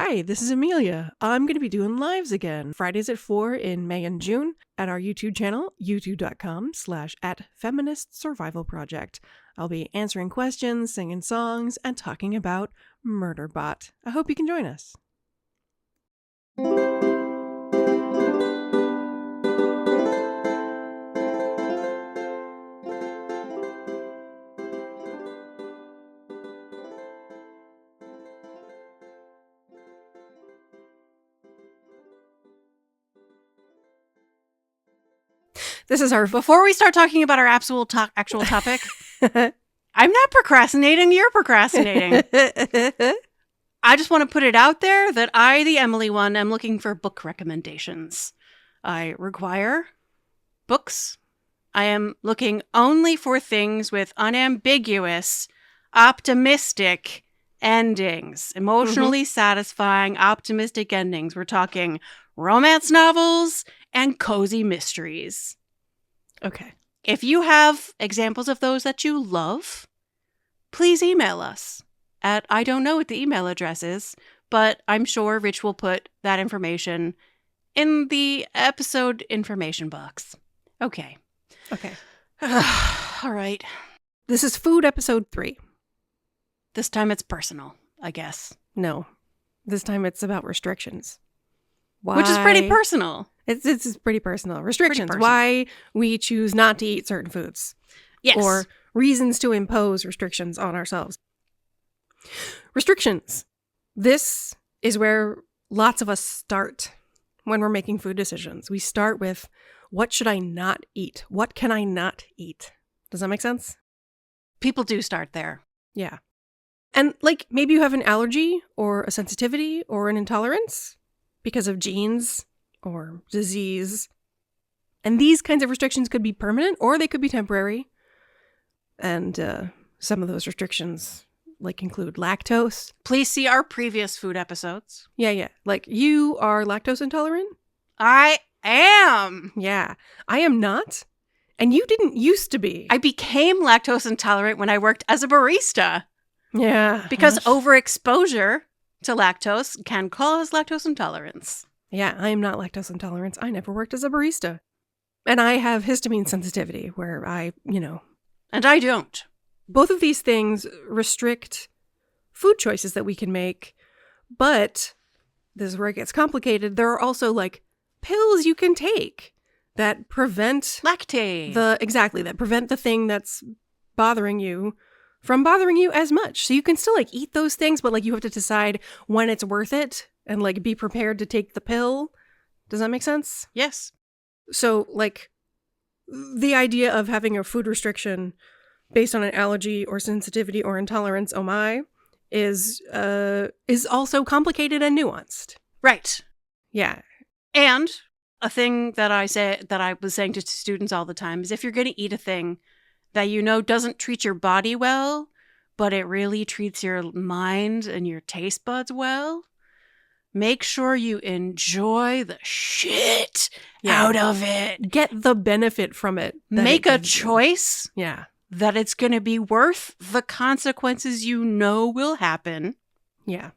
Hi, this is Amelia. I'm going to be doing lives again, Fridays at 4 in May and June at our YouTube channel, youtube.com/@feministsurvivalproject. I'll be answering questions, singing songs, and talking about Murderbot. I hope you can join us. This is our... Before we start talking about our actual topic, I'm not procrastinating, you're procrastinating. I just want to put it out there that I, the Emily one, am looking for book recommendations. I require books. I am looking only for things with unambiguous, optimistic endings. Emotionally satisfying, optimistic endings. We're talking romance novels and cozy mysteries. Okay. If you have examples of those that you love, please email us at, I don't know what the email address is, but I'm sure Rich will put that information in the episode information box. Okay. All right. This is food episode 3. This time it's personal, I guess. No. This time it's about restrictions. Why? Which is pretty personal. It's pretty personal. Restrictions. Pretty personal. Why we choose not to eat certain foods. Yes. Or reasons to impose restrictions on ourselves. Restrictions. This is where lots of us start when we're making food decisions. We start with, what should I not eat? What can I not eat? Does that make sense? People do start there. Yeah. And like maybe you have an allergy or a sensitivity or an intolerance because of genes or disease. And these kinds of restrictions could be permanent or they could be temporary. And some of those restrictions like include lactose. Please see our previous food episodes. Yeah. Like you are lactose intolerant? I am. Yeah. I am not. And you didn't used to be. I became lactose intolerant when I worked as a barista. Yeah. Because overexposure to lactose can cause lactose intolerance. Yeah, I am not lactose intolerant. I never worked as a barista. And I have histamine sensitivity where And I don't. Both of these things restrict food choices that we can make. But this is where it gets complicated. There are also like pills you can take that prevent Lactate. that prevent the thing that's bothering you from bothering you as much. So you can still like eat those things, but like you have to decide when it's worth it and like be prepared to take the pill. Does that make sense? Yes. So like the idea of having a food restriction based on an allergy or sensitivity or intolerance, oh my, is also complicated and nuanced. Right. Yeah. And a thing that I was saying to students all the time is if you're going to eat a thing that you know doesn't treat your body well, but it really treats your mind and your taste buds well, make sure you enjoy the shit out of it. Get the benefit from it. Make a choice that it's going to be worth the consequences you know will happen. Yeah.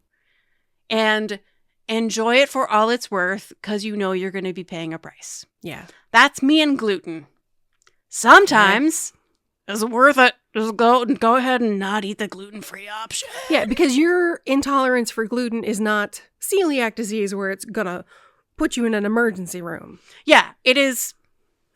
And enjoy it for all it's worth because you know you're going to be paying a price. Yeah. That's me and gluten. Sometimes it's worth it. Just go ahead and not eat the gluten-free option. Yeah, because your intolerance for gluten is not celiac disease where it's going to put you in an emergency room. Yeah, it is.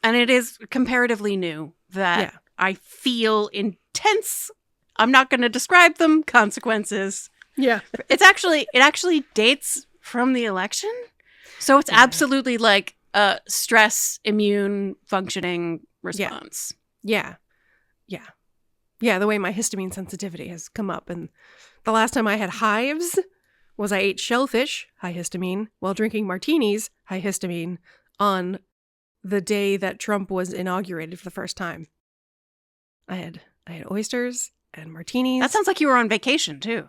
And it is comparatively new that I feel intense, I'm not going to describe them, consequences. Yeah. It actually dates from the election. So it's absolutely like a stress immune functioning response. Yeah. Yeah, the way my histamine sensitivity has come up. And the last time I had hives was I ate shellfish, high histamine, while drinking martinis, high histamine, on the day that Trump was inaugurated for the first time. I had oysters and martinis. That sounds like you were on vacation too.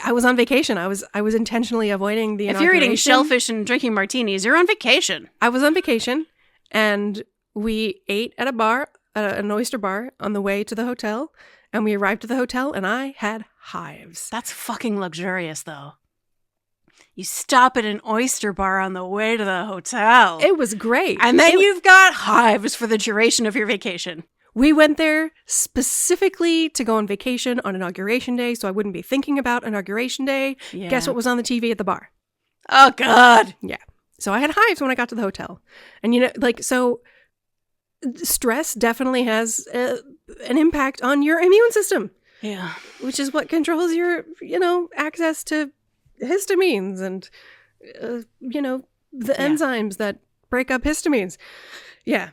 I was on vacation. I was intentionally avoiding the inauguration. If you're eating shellfish and drinking martinis, you're on vacation. I was on vacation, and we ate at a bar, an oyster bar, on the way to the hotel, and we arrived at the hotel, and I had hives. That's fucking luxurious, though. You stop at an oyster bar on the way to the hotel. It was great. And then you've got hives for the duration of your vacation. We went there specifically to go on vacation on Inauguration Day, so I wouldn't be thinking about Inauguration Day. Yeah. Guess what was on the TV at the bar? Oh, God. Yeah. So I had hives when I got to the hotel. And, so stress definitely has an impact on your immune system. Yeah. Which is what controls your, access to histamines and, the enzymes that break up histamines. Yeah.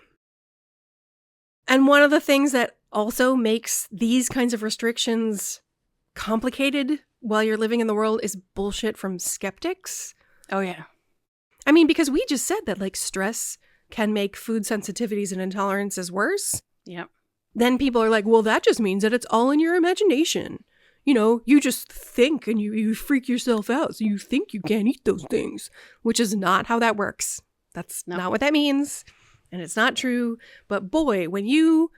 And one of the things that also makes these kinds of restrictions complicated while you're living in the world is bullshit from skeptics. Oh, yeah. I mean, because we just said that, stress can make food sensitivities and intolerances worse. Yep. Then people are like, well, that just means that it's all in your imagination. You just think and you freak yourself out. So you think you can't eat those things, which is not how that works. That's not what that means. And it's not true. But boy, when you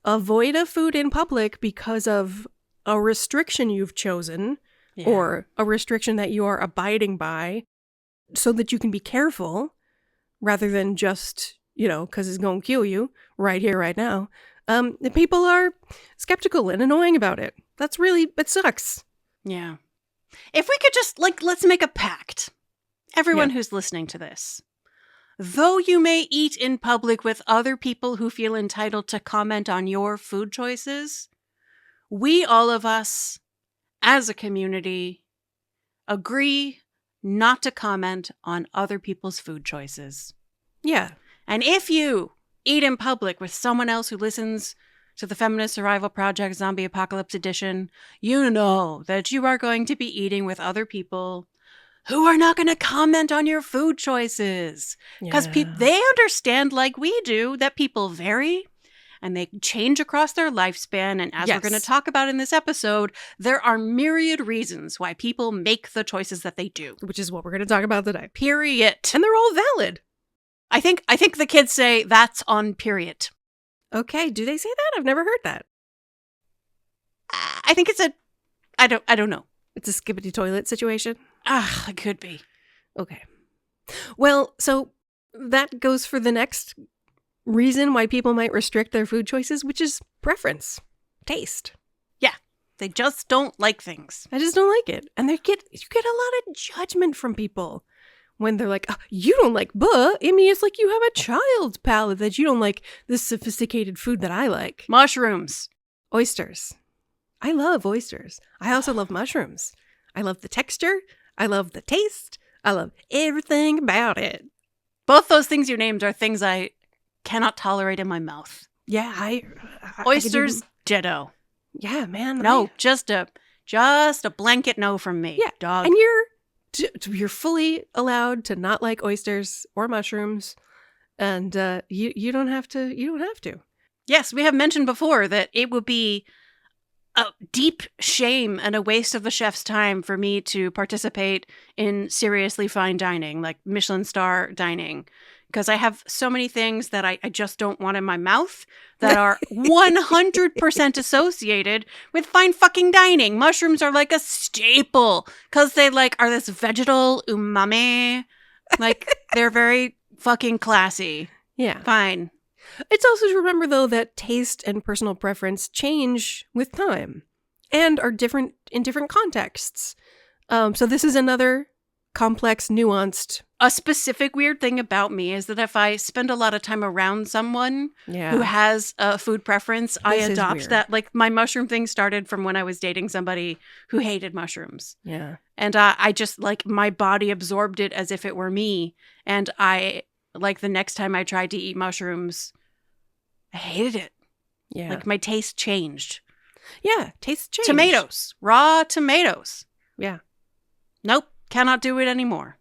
avoid a food in public because of a restriction you've chosen or a restriction that you are abiding by so that you can be careful rather than just, because it's going to kill you right here, right now. The people are skeptical and annoying about it. It sucks. Yeah. If we could just, let's make a pact. Everyone who's listening to this. Though you may eat in public with other people who feel entitled to comment on your food choices, we, all of us, as a community, agree not to comment on other people's food choices. Yeah. And if you eat in public with someone else who listens to the Feminist Survival Project Zombie Apocalypse Edition, you know that you are going to be eating with other people who are not going to comment on your food choices. Because they understand, like we do, that people vary and they change across their lifespan. And as we're going to talk about in this episode, there are myriad reasons why people make the choices that they do. Which is what we're going to talk about today. Period. And they're all valid. I think the kids say that's on period. Okay, do they say that? I've never heard that. I think it's I don't know. It's a skibbity toilet situation? It could be. Okay. Well, so that goes for the next reason why people might restrict their food choices, which is preference, taste. Yeah, they just don't like things. I just don't like it. And you get a lot of judgment from people when they're like, oh, you don't like buh. I mean, it's like you have a child's palate that you don't like this sophisticated food that I like. Mushrooms. Oysters. I love oysters. I also love mushrooms. I love the texture. I love the taste. I love everything about it. Both those things you named are things I cannot tolerate in my mouth. Yeah, oysters, ditto. Yeah, man. No, just a blanket no from me. Yeah, dog. And you're fully allowed to not like oysters or mushrooms, and you don't have to. You don't have to. Yes, we have mentioned before that it would be a deep shame and a waste of the chef's time for me to participate in seriously fine dining, like Michelin star dining, because I have so many things that I just don't want in my mouth that are 100% associated with fine fucking dining. Mushrooms are like a staple because they are this vegetal umami. They're very fucking classy. Yeah. Fine. It's also to remember, though, that taste and personal preference change with time and are different in different contexts. So this is another complex, nuanced. A specific weird thing about me is that if I spend a lot of time around someone who has a food preference, I adopt that. My mushroom thing started from when I was dating somebody who hated mushrooms. Yeah. And I just, my body absorbed it as if it were me. And the next time I tried to eat mushrooms, I hated it. Yeah. My taste changed. Yeah, taste changed. Tomatoes. Raw tomatoes. Yeah. Nope. Cannot do it anymore.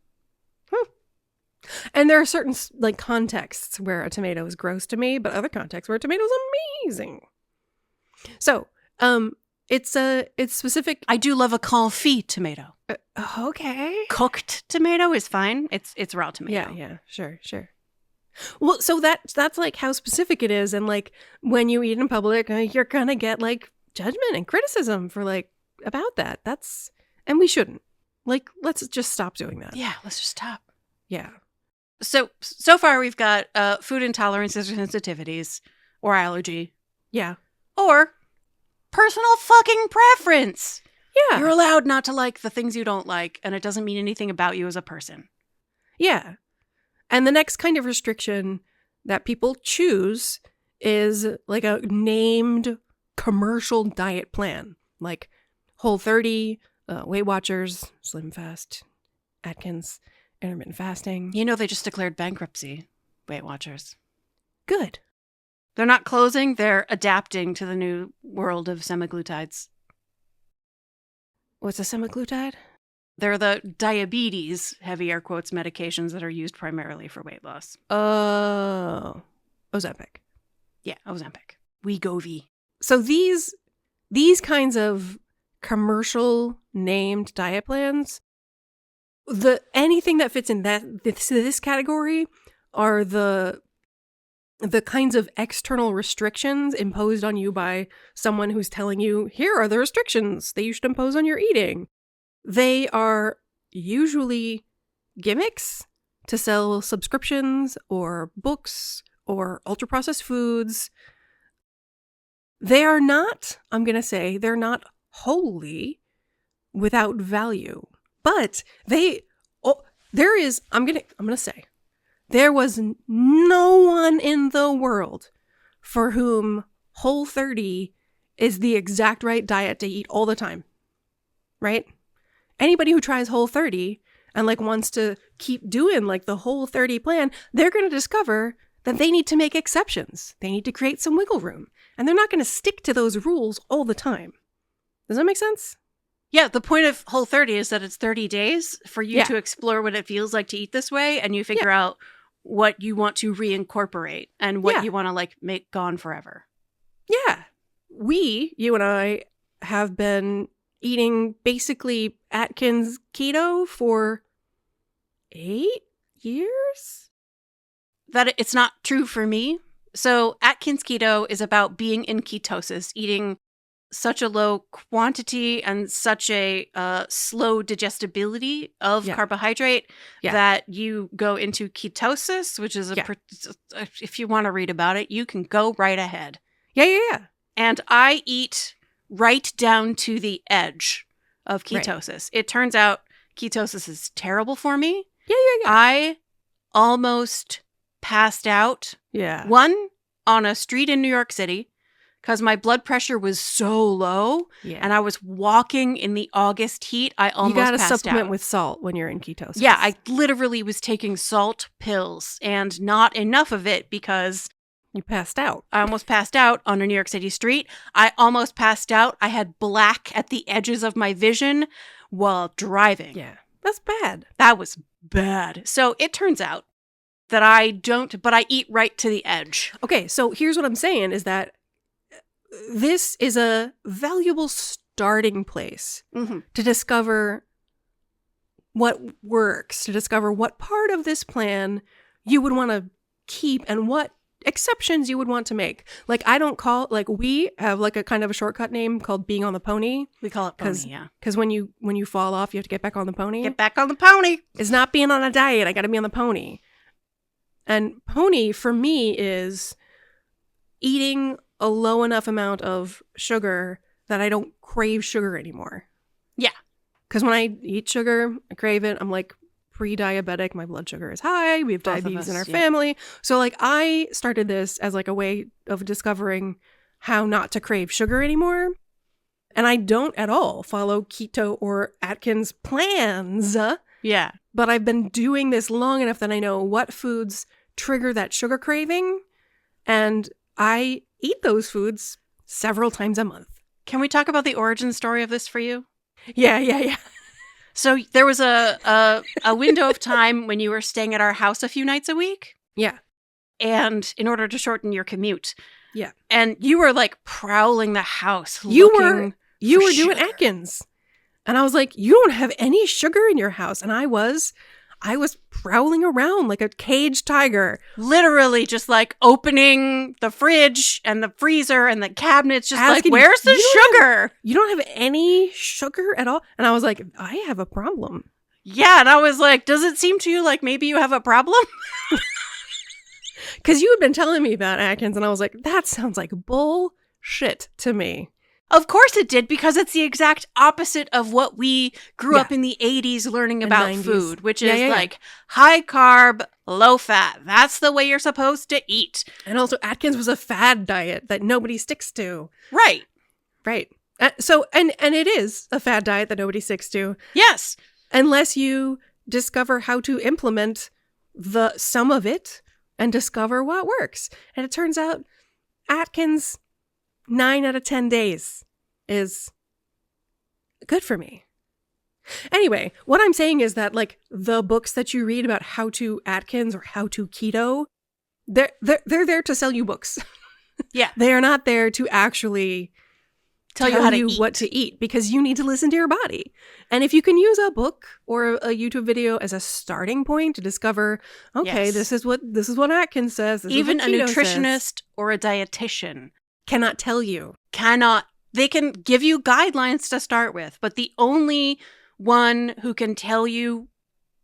And there are certain contexts where a tomato is gross to me, but other contexts where a tomato is amazing. So, it's specific. I do love a confit tomato. Okay. Cooked tomato is fine. It's raw tomato. Yeah, sure. Well, so that's how specific it is, and when you eat in public, you're gonna get judgment and criticism for about that. And we shouldn't. Like, let's just stop doing that. Yeah, let's just stop. Yeah. So far we've got food intolerances or sensitivities or allergy Yeah. or personal fucking preference. Yeah. You're allowed not to like the things you don't like, and it doesn't mean anything about you as a person. Yeah. And the next kind of restriction that people choose is like a named commercial diet plan, like Whole30, Weight Watchers, Slim Fast, Atkins, intermittent fasting. You know they just declared bankruptcy, Weight Watchers. Good. They're not closing, they're adapting to the new world of semaglutides. What's a semaglutide? They're the diabetes, heavy air quotes, medications that are used primarily for weight loss. Oh. Ozempic. Yeah, Ozempic. Wegovy. So these kinds of commercial named diet plans, anything that fits in this category are the kinds of external restrictions imposed on you by someone who's telling you, here are the restrictions that you should impose on your eating. They are usually gimmicks to sell subscriptions or books or ultra-processed foods. They are not, I'm going to say, they're not wholly without value. But I'm going to say, there was no one in the world for whom Whole30 is the exact right diet to eat all the time. Right? Anybody who tries Whole30 and like wants to keep doing like the Whole30 plan, they're going to discover that they need to make exceptions. They need to create some wiggle room. And they're not going to stick to those rules all the time. Does that make sense? Yeah, the point of Whole30 is that it's 30 days for you to explore what it feels like to eat this way, and you figure out what you want to reincorporate and what you want to like make gone forever. Yeah. You and I, have been eating basically Atkins keto for 8 years? That it's not true for me. So Atkins keto is about being in ketosis, eating such a low quantity and such a slow digestibility of carbohydrate that you go into ketosis, which is if you want to read about it, you can go right ahead. Yeah. And I eat right down to the edge of ketosis. Right. It turns out ketosis is terrible for me. Yeah. I almost passed out. Yeah. One, on a street in New York City, because my blood pressure was so low, and I was walking in the August heat. I almost passed out. You got to supplement with salt when you're in ketosis. Yeah, I literally was taking salt pills, and not enough of it because you passed out. I almost passed out on a New York City street. I almost passed out. I had black at the edges of my vision while driving. Yeah, that's bad. That was bad. So it turns out that I don't, but I eat right to the edge. Okay, so here's what I'm saying is that this is a valuable starting place to discover what works, to discover what part of this plan you would want to keep and what exceptions you would want to make. Like, we have like a kind of a shortcut name called being on the pony. We call it pony, yeah. Because when you fall off, you have to get back on the pony. Get back on the pony. It's not being on a diet. I got to be on the pony. And pony for me is eating a low enough amount of sugar that I don't crave sugar anymore. Yeah. Because when I eat sugar, I crave it. I'm like pre-diabetic. My blood sugar is high. We have diabetes in our family. So like I started this as like a way of discovering how not to crave sugar anymore. And I don't at all follow keto or Atkins plans. Yeah. But I've been doing this long enough that I know what foods trigger that sugar craving. And I eat those foods several times a month. Can we talk about the origin story of this for you? Yeah. So there was a window of time when you were staying at our house a few nights a week. Yeah. And in order to shorten your commute. Yeah. And you were like prowling the house. You were doing Atkins. And I was like, you don't have any sugar in your house. And I was I was prowling around like a caged tiger. Literally just like opening the fridge and the freezer and the cabinets, just Asking like, where's the sugar? You don't have any sugar at all? And I was like, I have a problem. Yeah, and I was like, does it seem to you like maybe you have a problem? Because you had been telling me about Atkins, and I was like, that sounds like bullshit to me. Of course it did, because it's the exact opposite of what we grew up in the 80s learning about 90s. Food, which is like high carb, low fat. That's the way you're supposed to eat. And also, Atkins was a fad diet that nobody sticks to. Right. Right. So, and it is a fad diet that nobody sticks to. Yes. Unless you discover how to implement some of it and discover what works. And it turns out Atkins 9 out of 10 days is good for me. Anyway, what I'm saying is that like the books that you read about how to Atkins or how to keto, they're there to sell you books. Yeah. They are not there to actually tell you how to what to eat, because you need to listen to your body. And if you can use a book or a YouTube video as a starting point to discover, okay, Yes. this is what Atkins says. Even a keto nutritionist says, or a dietitian cannot tell you. they can give you guidelines to start with, but the only one who can tell you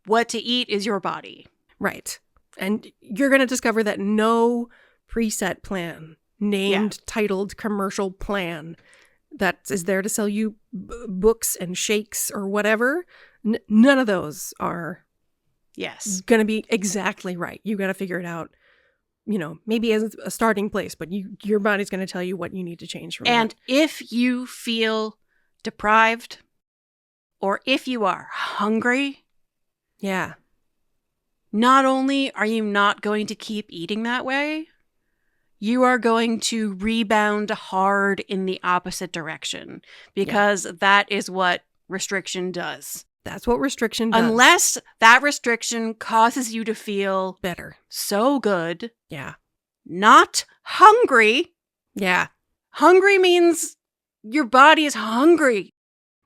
what to eat is your body. Right. And you're going to discover that no preset plan, named, titled commercial plan that is there to sell you books and shakes or whatever, none of those are going to be exactly right. You got to figure it out, maybe as a starting place, but your body's going to tell you what you need to change from And that. if you feel deprived or if you are hungry, Yeah. not only are you not going to keep eating that way, you are going to rebound hard in the opposite direction, because that is what restriction does. That's what restriction does. Unless that restriction causes you to feel better. so good. Yeah. Not hungry. Yeah. Hungry means your body is hungry.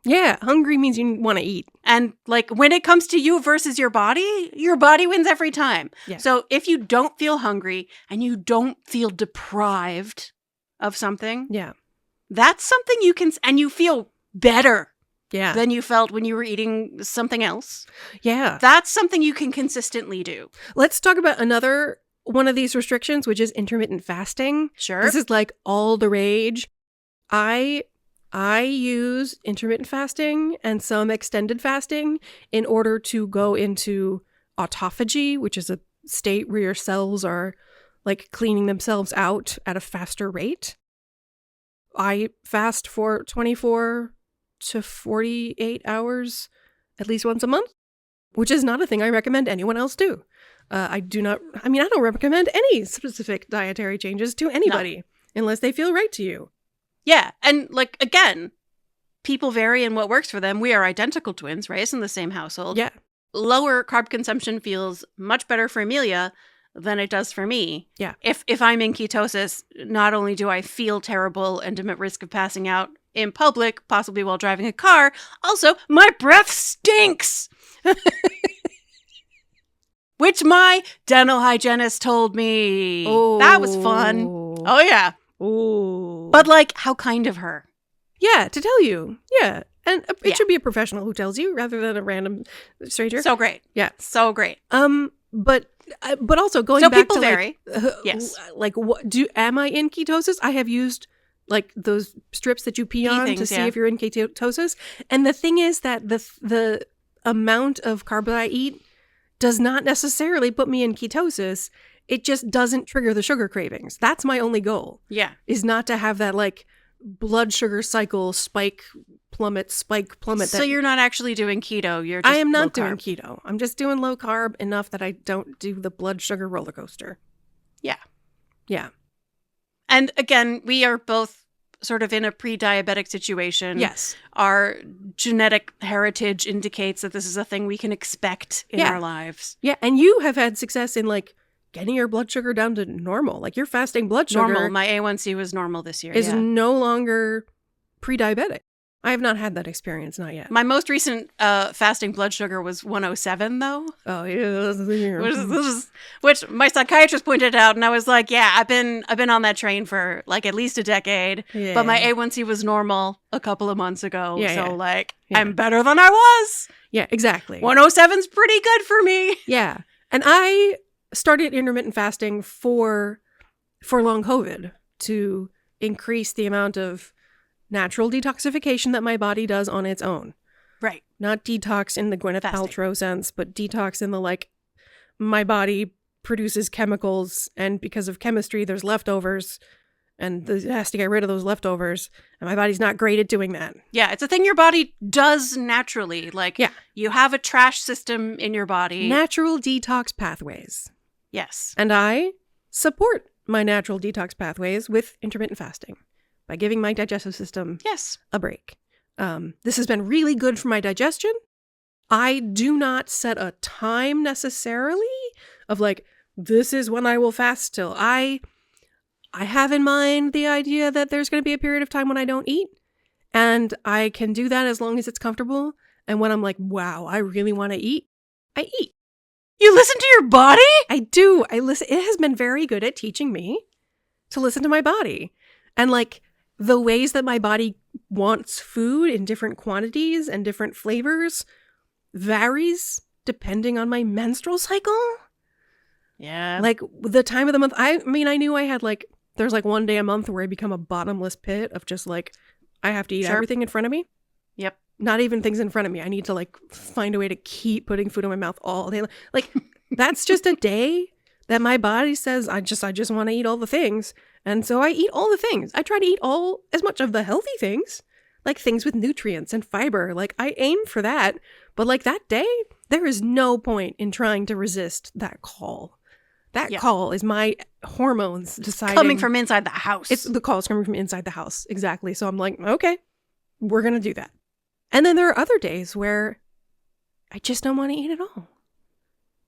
Yeah. Hungry means you want to eat. And like when it comes to you versus your body wins every time. Yeah. So if you don't feel hungry and you don't feel deprived of something, that's something you can, and you feel better than you felt when you were eating something else. Yeah. That's something you can consistently do. Let's talk about another one of these restrictions, which is intermittent fasting. Sure. This is like all the rage. I use intermittent fasting and some extended fasting in order to go into autophagy, which is a state where your cells are like cleaning themselves out at a faster rate. I fast for 24 to 48 hours at least once a month, which is not a thing I recommend anyone else do. I don't recommend any specific dietary changes to anybody unless they feel right to you. Yeah. And like, again, people vary in what works for them. We are identical twins, raised in the same household. Yeah. Lower carb consumption feels much better for Amelia than it does for me. Yeah. If I'm in ketosis, not only do I feel terrible and am at risk of passing out in public, possibly while driving a car, also my breath stinks. Which my dental hygienist told me. Oh. That was fun. Oh, yeah. Oh. But like, how kind of her. Yeah, to tell you. Yeah. And it Yeah. should be a professional who tells you rather than a random stranger. So great. Yeah. So great. But also going So back people to vary. yes. Like am I in ketosis? I have used like those strips that you pee on to see if you're in ketosis. And the thing is that the amount of carbs I eat does not necessarily put me in ketosis. It just doesn't trigger the sugar cravings. That's my only goal. Yeah. Is not to have that like blood sugar cycle spike plummet. So you're not actually doing keto. You're just I am not low doing carb. keto. I'm just doing low carb enough that I don't do the blood sugar roller coaster. Yeah. Yeah. And again, we are both sort of in a pre-diabetic situation. Yes. Our genetic heritage indicates that this is a thing we can expect in our lives. Yeah. And you have had success in like getting your blood sugar down to normal. Like your fasting blood sugar Normal. My A1C was normal this year. is no longer pre-diabetic. I have not had that experience, not yet. My most recent fasting blood sugar was 107, though. Oh, yeah. Which my psychiatrist pointed out, and I was like, yeah, I've been on that train for like at least a decade. Yeah. But my A1C was normal a couple of months ago. Yeah, so yeah. like, Yeah. I'm better than I was. Yeah, exactly. 107's pretty good for me. Yeah. And I started intermittent fasting for long COVID to increase the amount of natural detoxification that my body does on its own. Right. Not detox in the Gwyneth Fasting. Paltrow sense, but detox in the like, my body produces chemicals and because of chemistry, there's leftovers and it has to get rid of those leftovers. And my body's not great at doing that. Yeah, it's a thing your body does naturally. Like, Yeah. you have a trash system in your body. Natural detox pathways. Yes. And I support my natural detox pathways with intermittent fasting by giving my digestive system Yes. a break. This has been really good for my digestion. I do not set a time necessarily of like, this is when I will fast till. I have in mind the idea that there's going to be a period of time when I don't eat. And I can do that as long as it's comfortable. And when I'm like, wow, I really want to eat, I eat. You listen to your body? I do. I listen. It has been very good at teaching me to listen to my body. And like the ways that my body wants food in different quantities and different flavors varies depending on my menstrual cycle. Yeah. Like the time of the month. I mean, I knew I had like, there's like one day a month where I become a bottomless pit of just like, I have to eat Sure. everything in front of me. Yep. Not even things in front of me. I need to like find a way to keep putting food in my mouth all day. Like that's just a day that my body says, I just want to eat all the things. And so I eat all the things. I try to eat as much of the healthy things, like things with nutrients and fiber. Like I aim for that. But like that day, there is no point in trying to resist that call. That Yeah. call is my hormones deciding. Coming from inside the house. It's the call is coming from inside the house. Exactly. So I'm like, okay, we're going to do that. And then there are other days where I just don't want to eat at all.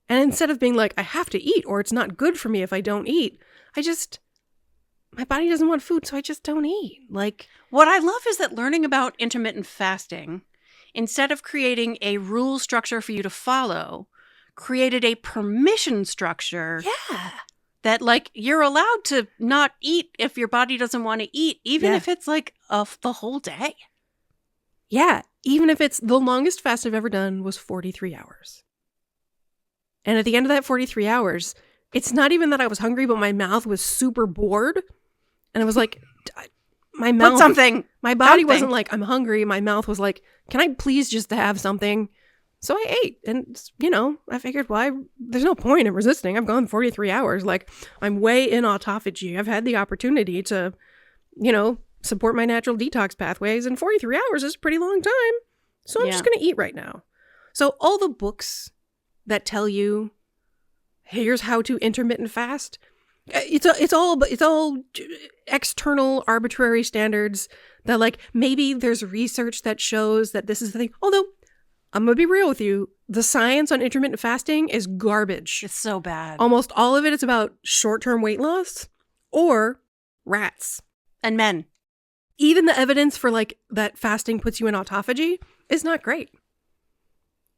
And instead of being like, I have to eat or it's not good for me if I don't eat, my body doesn't want food, so I just don't eat. Like, What I love is that learning about intermittent fasting, instead of creating a rule structure for you to follow, created a permission structure yeah. that like you're allowed to not eat if your body doesn't want to eat, even Yeah. if it's like the whole day. Yeah. Even if it's the longest fast I've ever done was 43 hours. And at the end of that 43 hours, it's not even that I was hungry, but my mouth was super bored. And I was like, my mouth. Put something. My body Something. wasn't like, I'm hungry. My mouth was like, can I please just have something? So I ate. And, I figured, there's no point in resisting. I've gone 43 hours. Like, I'm way in autophagy. I've had the opportunity to, support my natural detox pathways. And 43 hours is a pretty long time. So I'm just going to eat right now. So all the books that tell you, here's how to intermittent fast, it's all external arbitrary standards that like maybe there's research that shows that this is the thing. Although I'm gonna be real with you, the science on intermittent fasting is garbage. It's so bad. Almost all of it is about short-term weight loss or rats. And men. Even the evidence for like that fasting puts you in autophagy is not great.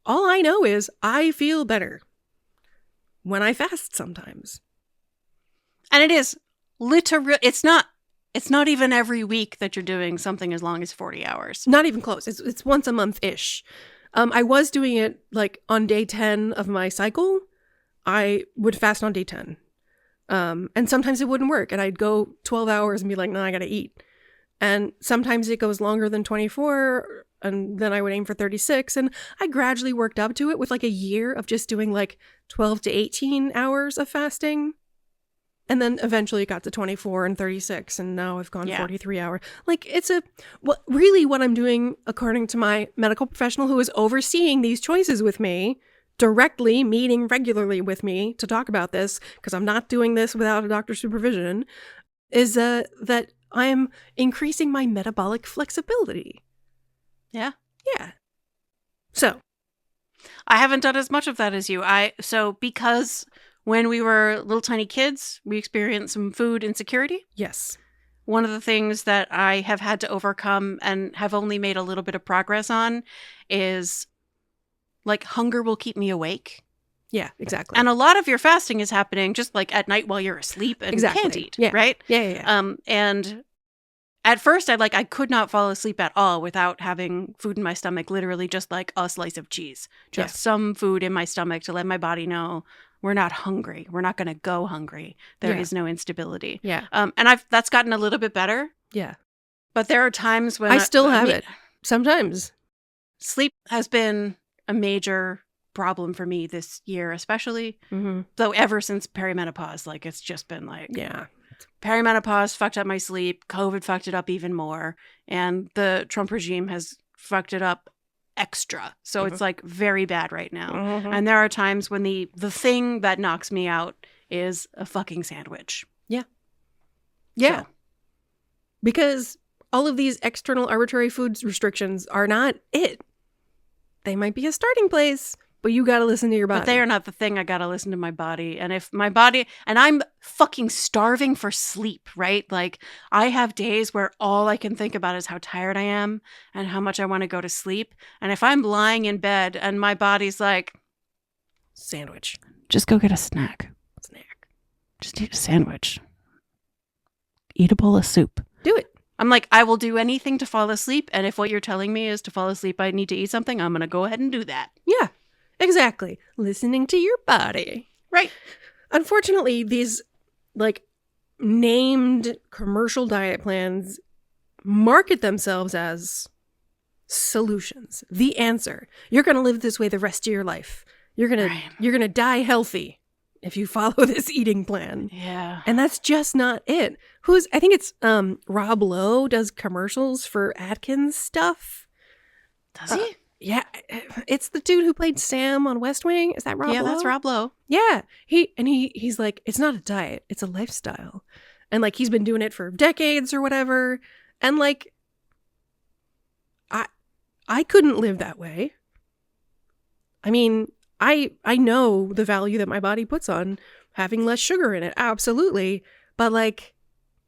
All I know is I feel better when I fast sometimes. And it is literally, it's not even every week that you're doing something as long as 40 hours. Not even close. It's once a month-ish. I was doing it like on day 10 of my cycle. I would fast on day 10. And sometimes it wouldn't work. And I'd go 12 hours and be like, no, I got to eat. And sometimes it goes longer than 24. And then I would aim for 36. And I gradually worked up to it with like a year of just doing like 12 to 18 hours of fasting. And then eventually it got to 24 and 36. And now I've gone 43 hours. Like what I'm doing, according to my medical professional who is overseeing these choices with me, directly meeting regularly with me to talk about this, because I'm not doing this without a doctor's supervision, is that I am increasing my metabolic flexibility. Yeah. Yeah. So I haven't done as much of that as you. Because when we were little tiny kids, we experienced some food insecurity. yes. one of the things that I have had to overcome and have only made a little bit of progress on is like hunger will keep me awake. Yeah, exactly. And a lot of your fasting is happening just like at night while you're asleep and Exactly. can't eat, Yeah. right? Yeah. And at first I could not fall asleep at all without having food in my stomach, literally just like a slice of cheese, just some food in my stomach to let my body know we're not hungry. We're not going to go hungry. There is no instability. Yeah. And that's gotten a little bit better. Yeah. But there are times when I still have it. Sometimes. Sleep has been a major problem for me this year, especially. Mm-hmm. Though ever since perimenopause, like it's just been like, yeah. Perimenopause fucked up my sleep. COVID fucked it up even more. And the Trump regime has fucked it up extra. So it's like very bad right now. Mm-hmm. And there are times when the thing that knocks me out is a fucking sandwich. Yeah. Yeah. So. Because all of these external arbitrary food restrictions are not it. They might be a starting place, but you got to listen to your body. But they are not the thing. I got to listen to my body. And if my body, and I'm fucking starving for sleep, right? Like I have days where all I can think about is how tired I am and how much I want to go to sleep. And if I'm lying in bed and my body's like, sandwich, just go get a snack. Just eat a sandwich. Eat a bowl of soup. Do it. I'm like, I will do anything to fall asleep. And if what you're telling me is to fall asleep, I need to eat something, I'm going to go ahead and do that. Yeah. Exactly. Listening to your body. Right. Unfortunately, these like named commercial diet plans market themselves as solutions, the answer. You're going to live this way the rest of your life. You're going to die healthy if you follow this eating plan. Yeah. And that's just not it. I think it's Rob Lowe does commercials for Atkins stuff. Does he? Yeah, it's the dude who played Sam on West Wing. Is that Rob Lowe? Yeah, that's Rob Lowe. Yeah. He's like, it's not a diet, it's a lifestyle. And like he's been doing it for decades or whatever. And like I couldn't live that way. I mean, I know the value that my body puts on having less sugar in it. Absolutely. But like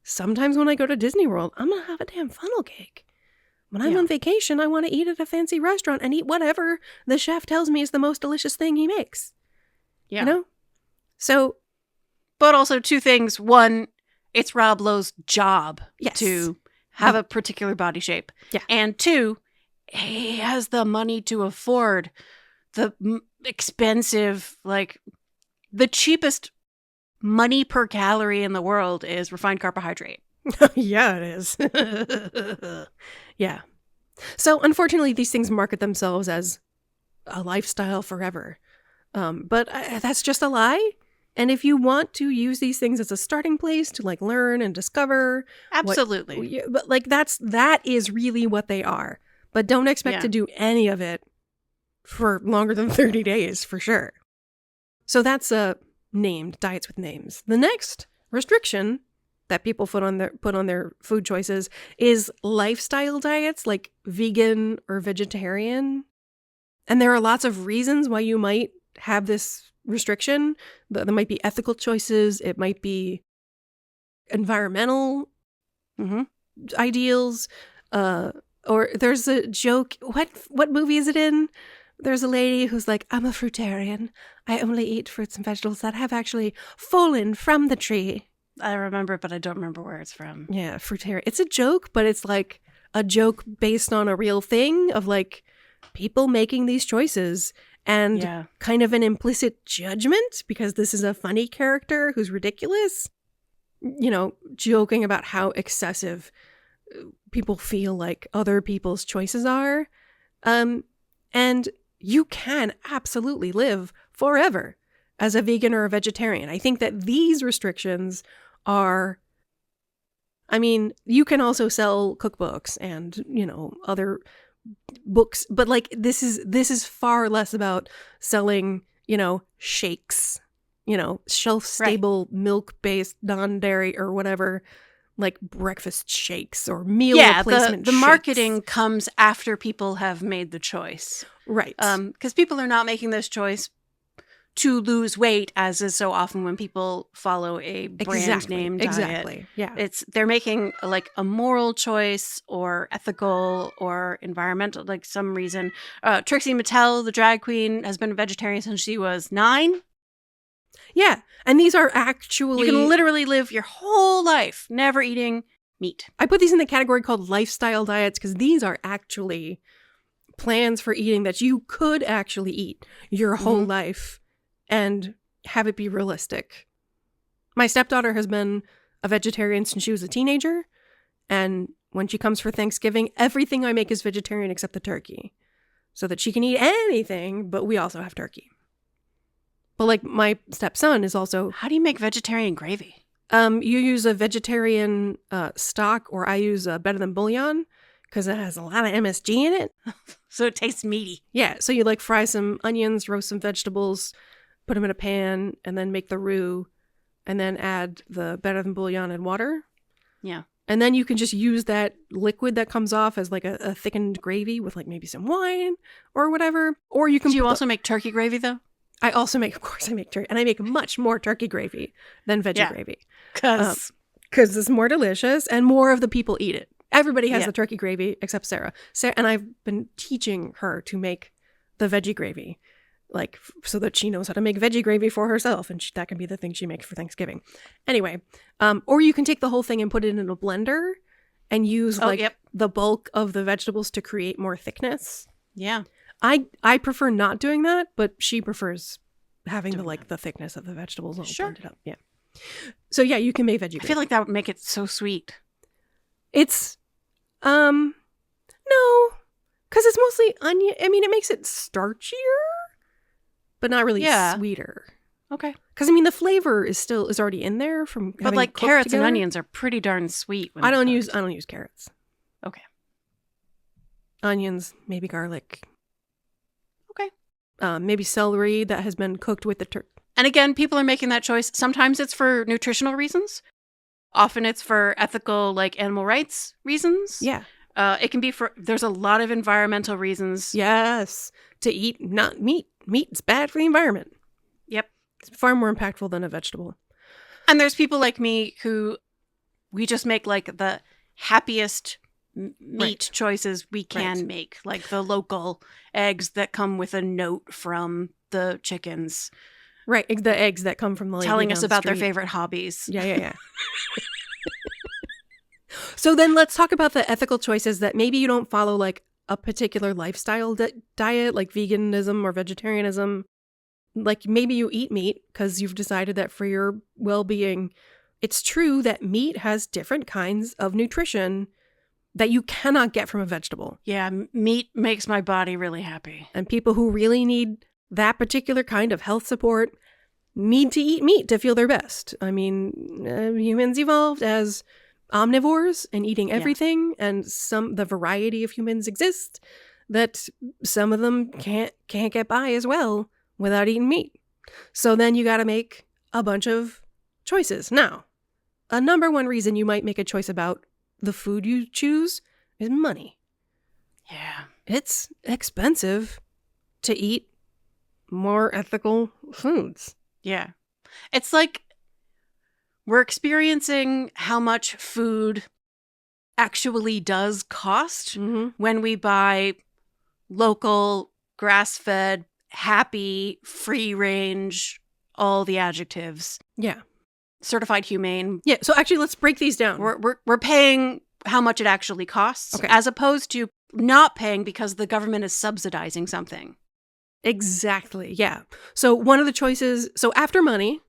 sometimes when I go to Disney World, I'm going to have a damn funnel cake. When I'm on vacation, I want to eat at a fancy restaurant and eat whatever the chef tells me is the most delicious thing he makes. Yeah. You know? So. But also two things. One, it's Rob Lowe's job to have a particular body shape. Yeah. And two, he has the money to afford the expensive, like the cheapest money per calorie in the world is refined carbohydrate. Yeah, it is. Yeah. So unfortunately, these things market themselves as a lifestyle forever. But that's just a lie. And if you want to use these things as a starting place to like learn and discover. Absolutely. But like that is really what they are. But don't expect to do any of it for longer than 30 days for sure. So that's named diets with names. The next restriction that people put on their food choices is lifestyle diets like vegan or vegetarian. And there are lots of reasons why you might have this restriction. There might be ethical choices. It might be environmental ideals. Or there's a joke. What movie is it in? There's a lady who's like, I'm a fruitarian. I only eat fruits and vegetables that have actually fallen from the tree. I remember it, but I don't remember where it's from. Yeah, fruitarian. It's a joke, but it's like a joke based on a real thing of like people making these choices and kind of an implicit judgment because this is a funny character who's ridiculous. You know, joking about how excessive people feel like other people's choices are. And you can absolutely live forever as a vegan or a vegetarian. I think that these restrictions are, I mean, you can also sell cookbooks and, you know, other books, but like this is far less about selling, you know, shakes, you know, shelf-stable milk-based non-dairy or whatever, like breakfast shakes or meal replacement the marketing comes after people have made the choice. Right. Because people are not making this choice to lose weight, as is so often when people follow a brand name diet. Exactly. Yeah. They're making like a moral choice or ethical or environmental, like some reason. Trixie Mattel, the drag queen, has been a vegetarian since she was 9. Yeah. And these are actually... You can literally live your whole life never eating meat. I put these in the category called lifestyle diets because these are actually plans for eating that you could actually eat your whole life and have it be realistic. My stepdaughter has been a vegetarian since she was a teenager, and when she comes for Thanksgiving, everything I make is vegetarian except the turkey, so that she can eat anything, but we also have turkey. But like my stepson is also... How do you make vegetarian gravy? You use a vegetarian stock, or I use Better Than Bouillon because it has a lot of MSG in it. So it tastes meaty. Yeah, so you like fry some onions, roast some vegetables, put them in a pan, and then make the roux, and then add the Better Than Bouillon and water. Yeah. And then you can just use that liquid that comes off as like a thickened gravy with like maybe some wine or whatever. Or you can... Do you also make turkey gravy though? I also make, of course I make turkey, and I make much more turkey gravy than veggie gravy. Because it's more delicious and more of the people eat it. Everybody has the turkey gravy except Sarah. And I've been teaching her to make the veggie gravy, like so that she knows how to make veggie gravy for herself, and that can be the thing she makes for Thanksgiving. Anyway, or you can take the whole thing and put it in a blender and use the bulk of the vegetables to create more thickness. Yeah. I prefer not doing that, but she prefers having the thickness of the vegetables all blended up. Yeah. So yeah, you can make veggie gravy. I feel like that would make it so sweet. It's no, because it's mostly onion. I mean, it makes it starchier, but not really sweeter. Okay. Because I mean, the flavor is already in there from. But like carrots and onions are pretty darn sweet. I don't use carrots. Okay. Onions, maybe garlic. Okay. Maybe celery that has been cooked with the turkey. And again, people are making that choice. Sometimes it's for nutritional reasons. Often it's for ethical, like animal rights reasons. Yeah. It can be there's a lot of environmental reasons. Yes. To eat not meat. Meat is bad for the environment. Yep. It's far more impactful than a vegetable. And there's people like me who we just make like the happiest meat choices we can make. Like the local eggs that come with a note from the chickens. Right, the eggs that come from the lady telling us about their street. favorite hobbies. Yeah. So then let's talk about the ethical choices that maybe you don't follow like a particular lifestyle diet, like veganism or vegetarianism. Like maybe you eat meat because you've decided that for your well-being. It's true that meat has different kinds of nutrition that you cannot get from a vegetable. Yeah, meat makes my body really happy. And people who really need that particular kind of health support need to eat meat to feel their best. I mean, humans evolved as omnivores and eating everything, and the variety of humans exist that some of them can't get by as well without eating meat. So then you got to make a bunch of choices. Now, a number one reason you might make a choice about the food you choose is money. Yeah. It's expensive to eat more ethical foods. Yeah. It's like we're experiencing how much food actually does cost when we buy local, grass-fed, happy, free-range, all the adjectives. Yeah. Certified humane. Yeah, so actually let's break these down. We're paying how much it actually costs as opposed to not paying because the government is subsidizing something. Exactly. Yeah. So one of the choices, so after money,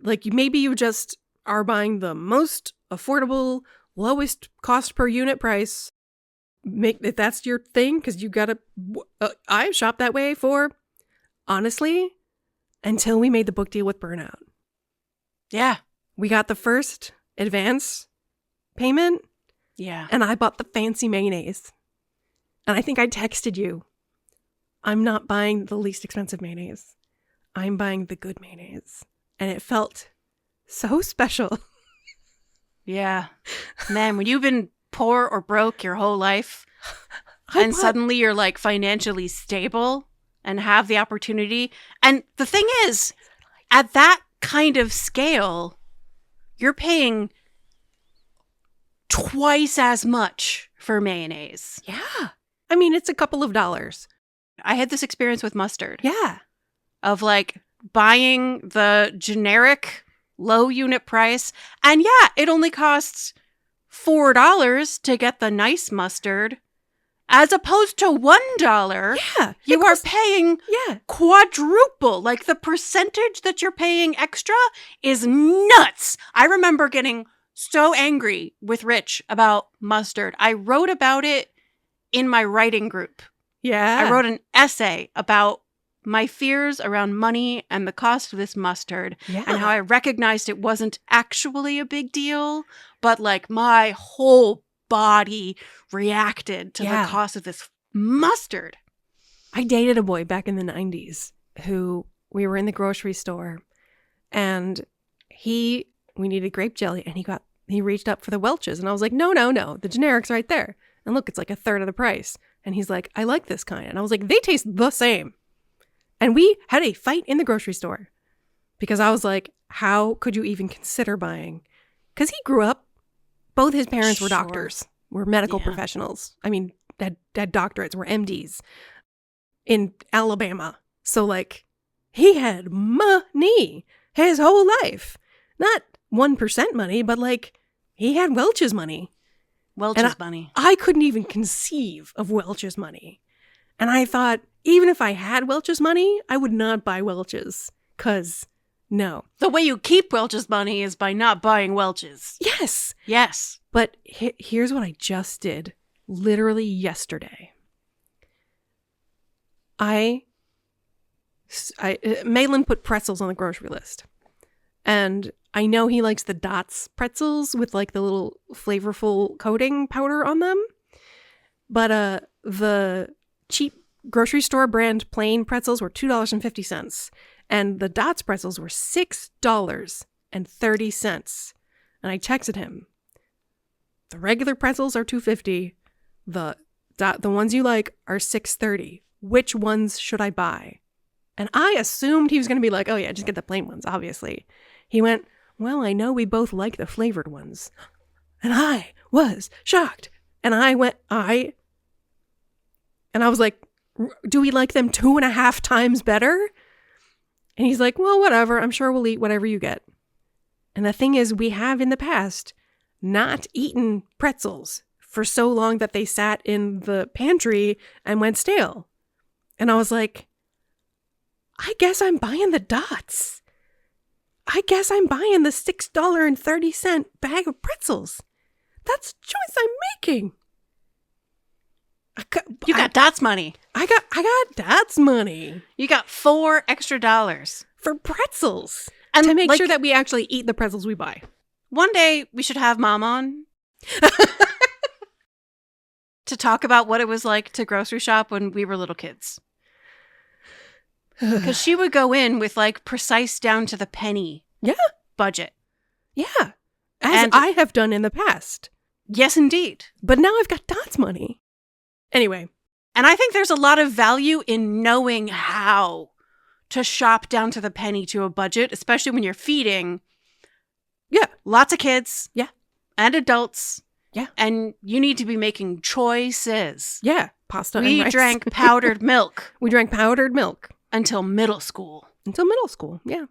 like maybe you just are buying the most affordable, lowest cost per unit price. If that's your thing, because you gotta, I shop that way for, honestly, until we made the book deal with Burnout. Yeah. We got the first advance payment. Yeah. And I bought the fancy mayonnaise. And I think I texted you. I'm not buying the least expensive mayonnaise. I'm buying the good mayonnaise. And it felt so special. Yeah. Man, when you've been poor or broke your whole life and suddenly you're like financially stable and have the opportunity. And the thing is, at that kind of scale, you're paying twice as much for mayonnaise. Yeah. I mean, it's a couple of dollars. I had this experience with mustard. Yeah. Of like buying the generic low unit price. And yeah, it only costs $4 to get the nice mustard, as opposed to $1. Yeah. You are paying Yeah. quadruple. Like the percentage that you're paying extra is nuts. I remember getting so angry with Rich about mustard. I wrote about it in my writing group. Yeah. I wrote an essay about my fears around money and the cost of this mustard, Yeah. and how I recognized it wasn't actually a big deal, but like my whole body reacted to the cost of this mustard. I dated a boy back in the 90s who we were in the grocery store, and we needed grape jelly, and he reached up for the Welch's, and I was like, no, the generic's right there. And look, it's like a third of the price. And he's like, I like this kind. And I was like, they taste the same. And we had a fight in the grocery store because I was like, how could you even consider buying? Because he grew up, both his parents were doctors, were medical professionals. I mean, had doctorates, were MDs in Alabama. So like, he had money his whole life. Not 1% money, but like, he had Welch's money. Welch's money. I couldn't even conceive of Welch's money. And I thought, even if I had Welch's money, I would not buy Welch's. Because, no. The way you keep Welch's money is by not buying Welch's. Yes. Yes. But here's what I just did. Literally yesterday. Malin put pretzels on the grocery list. And I know he likes the Dots pretzels with like the little flavorful coating powder on them. But the cheap grocery store brand plain pretzels were $2.50. And the Dots pretzels were $6.30. And I texted him. The regular pretzels are $2.50. The ones you like are $6.30. Which ones should I buy? And I assumed he was going to be like, oh yeah, just get the plain ones, obviously. He went, well, I know we both like the flavored ones. And I was shocked. And I was like, do we like them 2.5 times better? And he's like, well, whatever. I'm sure we'll eat whatever you get. And the thing is, we have in the past not eaten pretzels for so long that they sat in the pantry and went stale. And I was like, I guess I'm buying the Dots. I guess I'm buying the $6.30 bag of pretzels. That's the choice I'm making. You got Dots money. I got Dots money. You got $4 extra for pretzels. And to make like, sure that we actually eat the pretzels we buy. One day we should have Mom on to talk about what it was like to grocery shop when we were little kids. Because she would go in with like precise down to the penny budget. Yeah. As I have done in the past. Yes, indeed. But now I've got Dots money. Anyway. And I think there's a lot of value in knowing how to shop down to the penny to a budget, especially when you're feeding lots of kids and adults. Yeah. And you need to be making choices. Yeah. Pasta and rice. We drank powdered milk. We drank powdered milk. Until middle school. Yeah.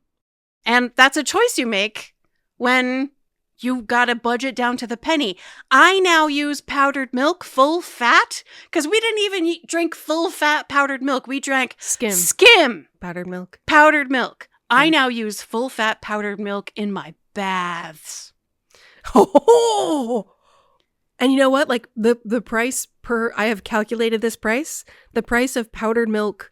And that's a choice you make when you got a budget down to the penny. I now use powdered milk, full fat, because we didn't even drink full fat powdered milk. We drank skim powdered milk. I now use full fat powdered milk in my baths. Oh! And you know what? Like the price I have calculated this price. The price of powdered milk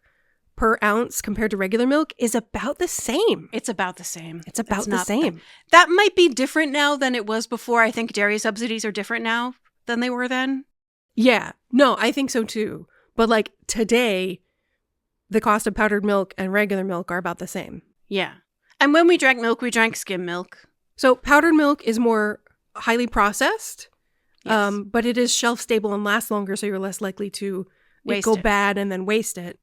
per ounce compared to regular milk is about the same. It's about the same. It's about the same. That might be different now than it was before. I think dairy subsidies are different now than they were then. Yeah. No, I think so too. But like today, the cost of powdered milk and regular milk are about the same. Yeah. And when we drank milk, we drank skim milk. So powdered milk is more highly processed, yes. But it is shelf stable and lasts longer, so you're less likely to go bad and then waste it.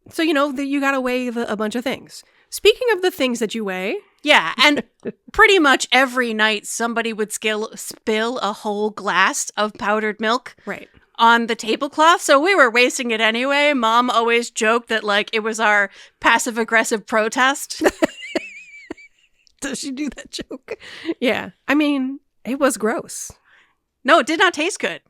So, you got to weigh a bunch of things. Speaking of the things that you weigh. Yeah, and pretty much every night somebody would spill a whole glass of powdered milk Right. on the tablecloth, so we were wasting it anyway. Mom always joked that, like, it was our passive-aggressive protest. Does she do that joke? Yeah. I mean, it was gross. No, it did not taste good.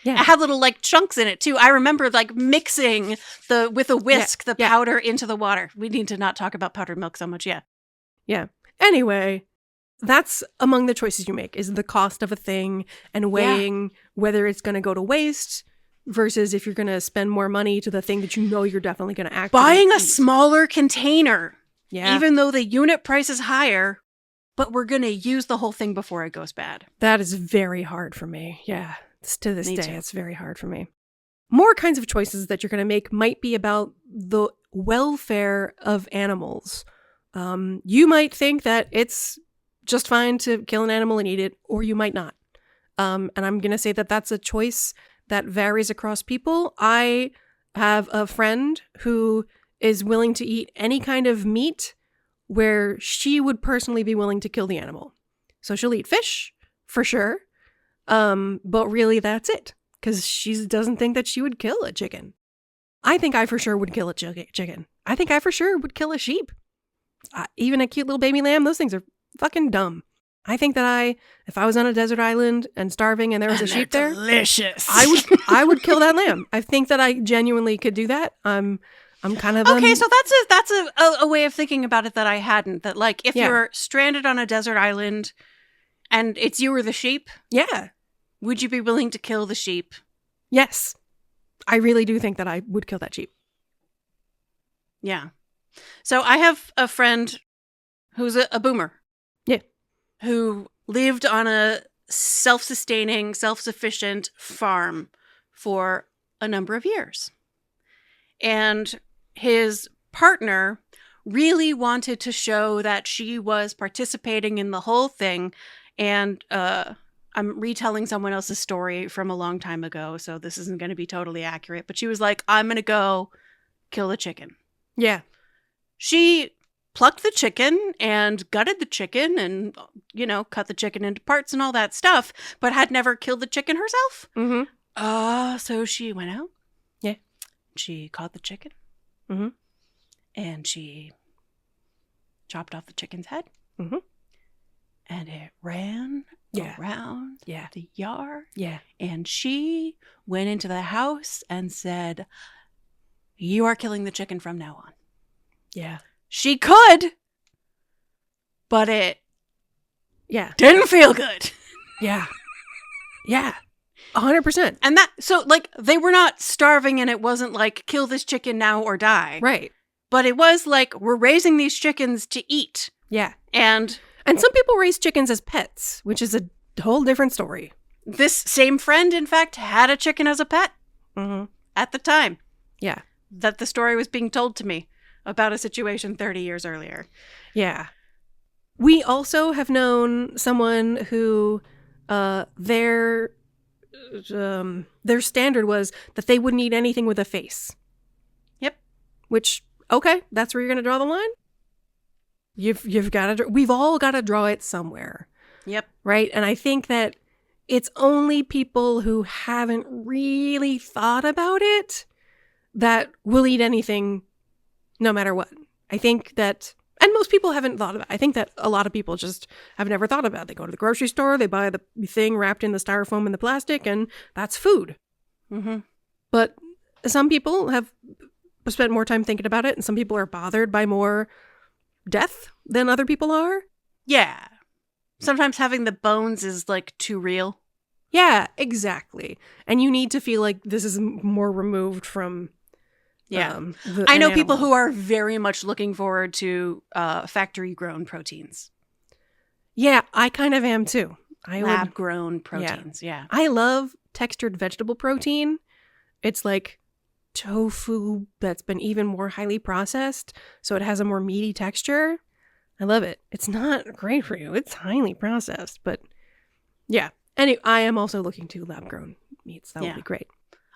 Yeah. It had little, like, chunks in it, too. I remember, like, mixing with a whisk the powder into the water. We need to not talk about powdered milk so much, yeah. Yeah. Anyway, that's among the choices you make, is the cost of a thing and weighing whether it's going to go to waste versus if you're going to spend more money to the thing that you're definitely going to actually Buying a eat. smaller container. Yeah. Even though the unit price is higher, but we're going to use the whole thing before it goes bad. That is very hard for me. Yeah. To this Me day, too. it's very hard for me. More kinds of choices that you're going to make might be about the welfare of animals. You might think that it's just fine to kill an animal and eat it, or you might not. And I'm going to say that that's a choice that varies across people. I have a friend who is willing to eat any kind of meat where she would personally be willing to kill the animal. So she'll eat fish, for sure. But really that's it, because she doesn't think that she would kill a chicken. I think I for sure would kill a chicken. I think I for sure would kill a sheep. Even a cute little baby lamb, those things are fucking dumb. I think that if I was on a desert island and starving and there was a sheep there, delicious. I would kill that lamb. I think that I genuinely could do that. I'm kind of okay. So that's a way of thinking about it that I hadn't. That, like, if you're stranded on a desert island and it's you or the sheep, would you be willing to kill the sheep? Yes, I really do think that I would kill that sheep. Yeah. So I have a friend who's a boomer. Yeah. Who lived on a self-sustaining, self-sufficient farm for a number of years. And his partner really wanted to show that she was participating in the whole thing. And I'm retelling someone else's story from a long time ago, so this isn't going to be totally accurate. But she was like, I'm going to go kill the chicken. Yeah. She plucked the chicken and gutted the chicken and, cut the chicken into parts and all that stuff, but had never killed the chicken herself. Mm-hmm. So she went out. Yeah. She caught the chicken. Mm-hmm. And she chopped off the chicken's head. Mm-hmm. And it ran around the yard. Yeah. And she went into the house and said, "You are killing the chicken from now on." Yeah. She could, but it didn't feel good. Yeah. Yeah. 100%. And they were not starving, and it wasn't like, kill this chicken now or die. Right. But it was like, we're raising these chickens to eat. Yeah. And some people raise chickens as pets, which is a whole different story. This same friend, in fact, had a chicken as a pet at the time. Yeah. That the story was being told to me about a situation 30 years earlier. Yeah. We also have known someone who their standard was that they wouldn't eat anything with a face. Yep. Which, okay, that's where you're going to draw the line? You've got to, we've all got to draw it somewhere. Yep. Right? And I think that it's only people who haven't really thought about it that will eat anything no matter what. I think that, and most people haven't thought about it. I think that a lot of people just have never thought about it. They go to the grocery store, they buy the thing wrapped in the styrofoam and the plastic, and that's food. Mm-hmm. But some people have spent more time thinking about it, and some people are bothered by more death than other people are. Yeah. Sometimes having the bones is like too real. Yeah, exactly. And you need to feel like this is more removed from I know people who are very much looking forward to factory grown proteins. Yeah, I kind of am too. Lab grown proteins, yeah. I love textured vegetable protein. It's like tofu that's been even more highly processed, so it has a more meaty texture. I love it. It's not great for you. It's highly processed, but yeah. Anyway, I am also looking to lab grown meats. That would be great.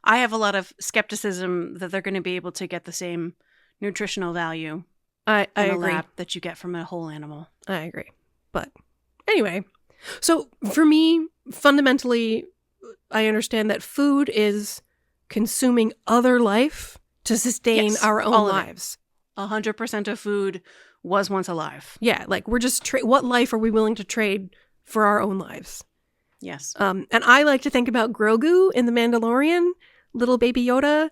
I have a lot of skepticism that they're going to be able to get the same nutritional value I in a agree. lab that you get from a whole animal. I agree. But anyway, so for me, fundamentally, I understand that food is consuming other life to sustain Yes, our all own of it. lives. 100% of food was once alive. Yeah, like we're just what life are we willing to trade for our own lives? Yes. And I like to think about Grogu in The Mandalorian, little baby Yoda.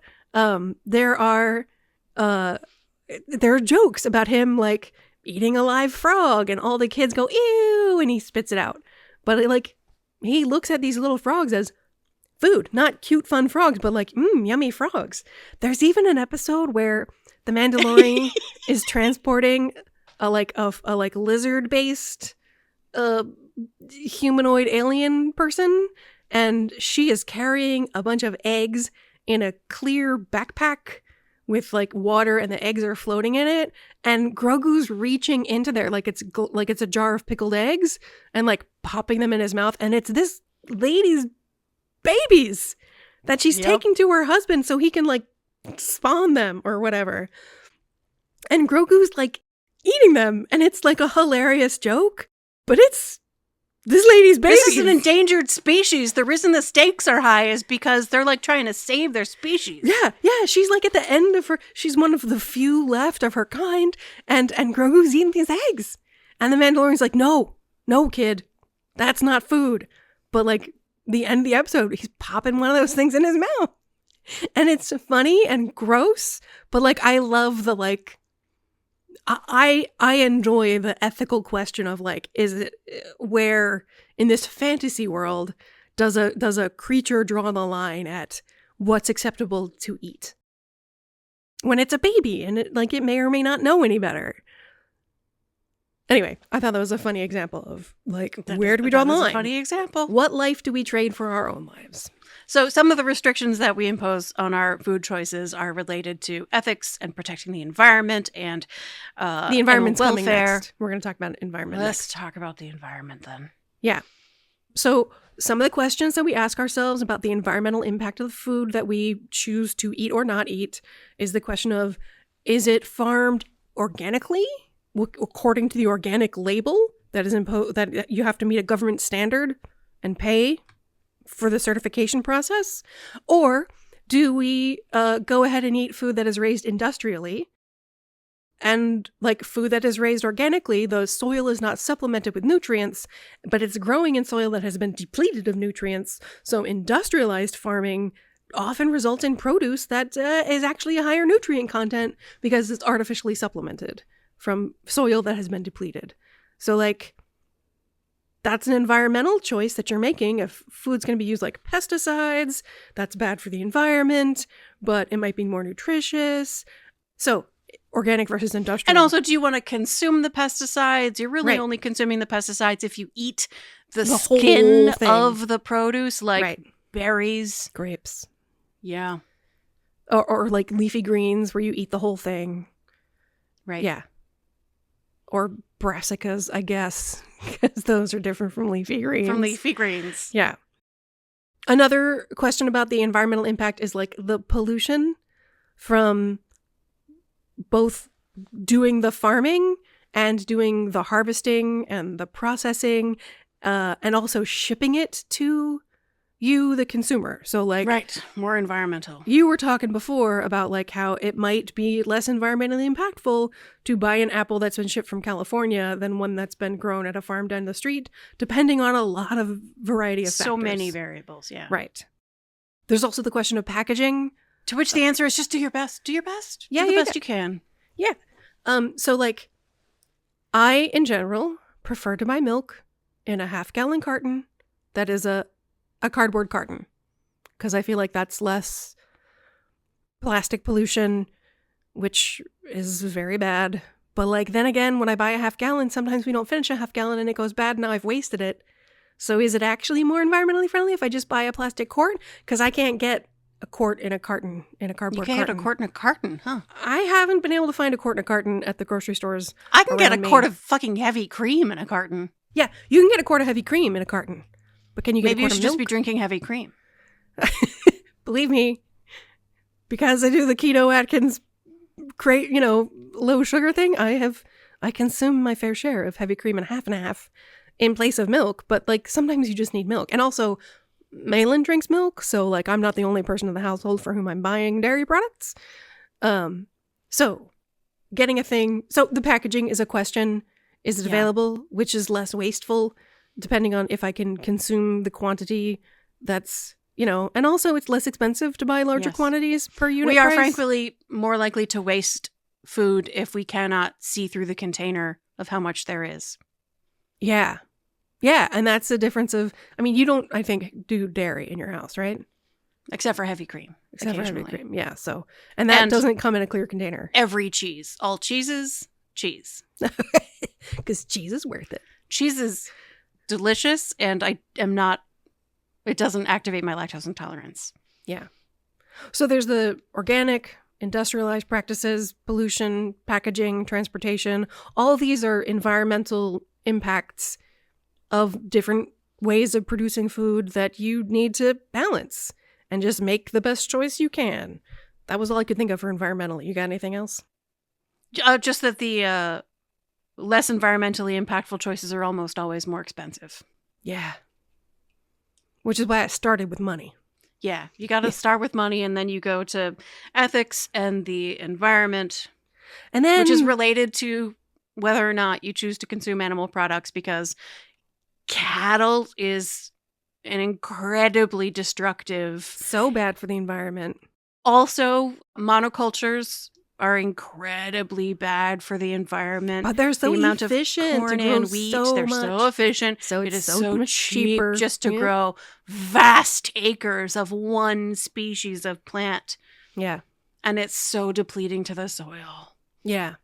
There are jokes about him like eating a live frog, and all the kids go ew, and he spits it out. But he looks at these little frogs as food, not cute, fun frogs, but like yummy frogs. There's even an episode where the Mandalorian is transporting a lizard-based humanoid alien person, and she is carrying a bunch of eggs in a clear backpack with like water, and the eggs are floating in it, and Grogu's reaching into there like it's a jar of pickled eggs and like popping them in his mouth, and it's this lady's babies that she's taking to her husband so he can like spawn them or whatever. And Grogu's like eating them, and it's like a hilarious joke, but it's this lady's babies. This is an endangered species. The reason the stakes are high is because they're like trying to save their species. Yeah. She's like at the end of her. She's one of the few left of her kind, and Grogu's eating these eggs, and the Mandalorian's like, no, kid, that's not food. But like the end of the episode, he's popping one of those things in his mouth, and it's funny and gross. But like, I love the like. I enjoy the ethical question of like, is it where in this fantasy world does a creature draw the line at what's acceptable to eat when it's a baby and it may or may not know any better. Anyway, I thought that was a funny example of like, where do we draw the line? A funny example. What life do we trade for our own lives? So some of the restrictions that we impose on our food choices are related to ethics and protecting the environment and the environment's welfare. Coming next. We're going to talk about environment Let's next. talk about the environment then. Yeah. So some of the questions that we ask ourselves about the environmental impact of the food that we choose to eat or not eat is the question of, is it farmed organically according to the organic label that is imposed, that you have to meet a government standard and pay for the certification process? Or do we go ahead and eat food that is raised industrially? And like food that is raised organically, the soil is not supplemented with nutrients, but it's growing in soil that has been depleted of nutrients. So industrialized farming often results in produce that is actually a higher nutrient content because it's artificially supplemented from soil that has been depleted. So like, that's an environmental choice that you're making. If food's going to be used like pesticides, that's bad for the environment, but it might be more nutritious. So organic versus industrial. And also, do you want to consume the pesticides? You're really Right. only consuming the pesticides if you eat the whole skin thing. of the produce, like Right. berries. Grapes. Yeah. Or like leafy greens where you eat the whole thing. Right. Yeah. Or brassicas, I guess, because those are different from leafy greens. From leafy greens. Yeah. Another question about the environmental impact is like the pollution from both doing the farming and doing the harvesting and the processing, and also shipping it to you, the consumer. So like, Right. More environmental. you were talking before about like how it might be less environmentally impactful to buy an apple that's been shipped from California than one that's been grown at a farm down the street, depending on a lot of variety of So factors. many variables. Yeah. Right. There's also the question of packaging. To which the answer is just do your best. Do your best. Yeah, do the yeah, best you can. Yeah. So like, I in general prefer to buy milk in a half-gallon carton that is a cardboard carton, because I feel like that's less plastic pollution, which is very bad. But like, then again, when I buy a half-gallon, sometimes we don't finish a half-gallon and it goes bad. Now I've wasted it. So is it actually more environmentally friendly if I just buy a plastic quart? Because I can't get a quart in a carton, in a cardboard carton. You can't get a quart in a carton, huh? I haven't been able to find a quart in a carton at the grocery stores. I can get a around me. quart of fucking heavy cream in a carton. Yeah, you can get a quart of heavy cream in a carton. But can you get Maybe a you quart should of just be milk? drinking heavy cream. Believe me, because I do the keto Atkins low sugar thing, I consume my fair share of heavy cream and half in place of milk, but like sometimes you just need milk. And also Malin drinks milk, so like I'm not the only person in the household for whom I'm buying dairy products. So getting a thing, so the packaging is a question. Is it available? Which is less wasteful, depending on if I can consume the quantity that's, and also it's less expensive to buy larger quantities per unit We are price. frankly more likely to waste food if we cannot see through the container of how much there is. Yeah. Yeah, and that's the difference of, you don't, I think, do dairy in your house, right? Except for heavy cream. Except for heavy cream, yeah. So, and that doesn't come in a clear container. Every cheese. All cheeses, cheese. Because cheese is worth it. Cheese is delicious, and it doesn't activate my lactose intolerance. Yeah. So there's the organic, industrialized practices, pollution, packaging, transportation. All of these are environmental impacts of different ways of producing food that you need to balance and just make the best choice you can. That was all I could think of for environmentally. You got anything else? Just that the less environmentally impactful choices are almost always more expensive. Yeah. Which is why I started with money. Yeah, you got to start with money, and then you go to ethics and the environment, and then which is related to whether or not you choose to consume animal products, because cattle is an incredibly destructive. So bad for the environment. Also, monocultures are incredibly bad for the environment. But they're so amount efficient of corn to grow and wheat. so They're much. so efficient. So it it's is so much cheap cheaper just to yeah. grow vast acres of one species of plant. Yeah. And it's so depleting to the soil. Yeah.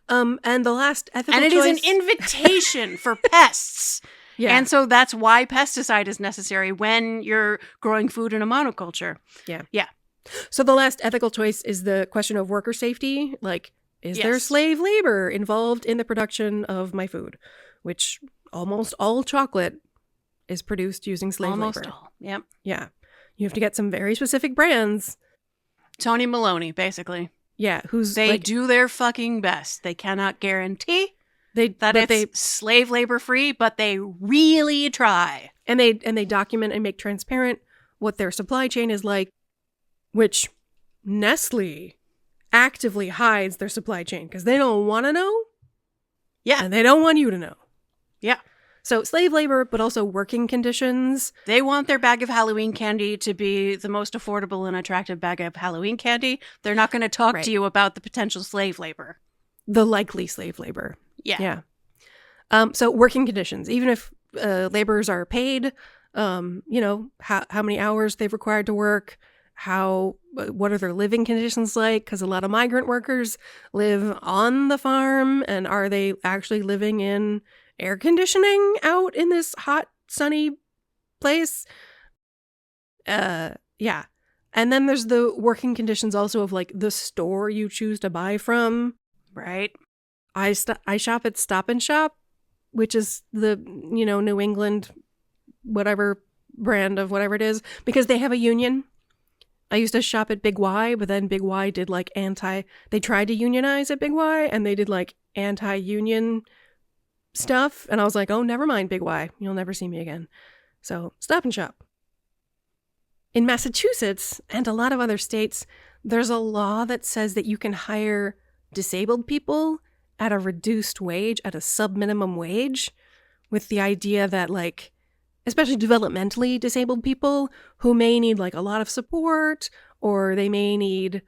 And the last ethical choice... choice... And it is an invitation for pests. Yeah. And so that's why pesticide is necessary when you're growing food in a monoculture. Yeah. Yeah. So the last ethical choice is the question of worker safety. Like, is there slave labor involved in the production of my food? Which almost all chocolate is produced using slave labor. Almost all. Yep. Yeah. You have to get some very specific brands. Tony Maloney, basically. Yeah. They do their fucking best. They cannot guarantee that it's slave labor free, but they really try. And they document and make transparent what their supply chain is like, which Nestle actively hides their supply chain because they don't want to know. Yeah. And they don't want you to know. Yeah. So slave labor, but also working conditions. They want their bag of Halloween candy to be the most affordable and attractive bag of Halloween candy. They're not going to talk to you about the potential slave labor. The likely slave labor. Yeah. Yeah. So working conditions, even if laborers are paid, how many hours they've required to work, what are their living conditions like? Because a lot of migrant workers live on the farm, and are they actually living in air conditioning out in this hot, sunny place? Yeah. And then there's the working conditions also of like the store you choose to buy from. Right. I shop at Stop and Shop, which is the, New England, whatever brand of whatever it is, because they have a union. I used to shop at Big Y, but then Big Y did like they tried to unionize at Big Y, and they did like anti-union stuff. And I was like, oh, never mind, Big Y. You'll never see me again. So Stop and Shop. In Massachusetts and a lot of other states, there's a law that says that you can hire disabled people at a reduced wage, at a sub-minimum wage, with the idea that like, especially developmentally disabled people who may need like a lot of support, or they may need,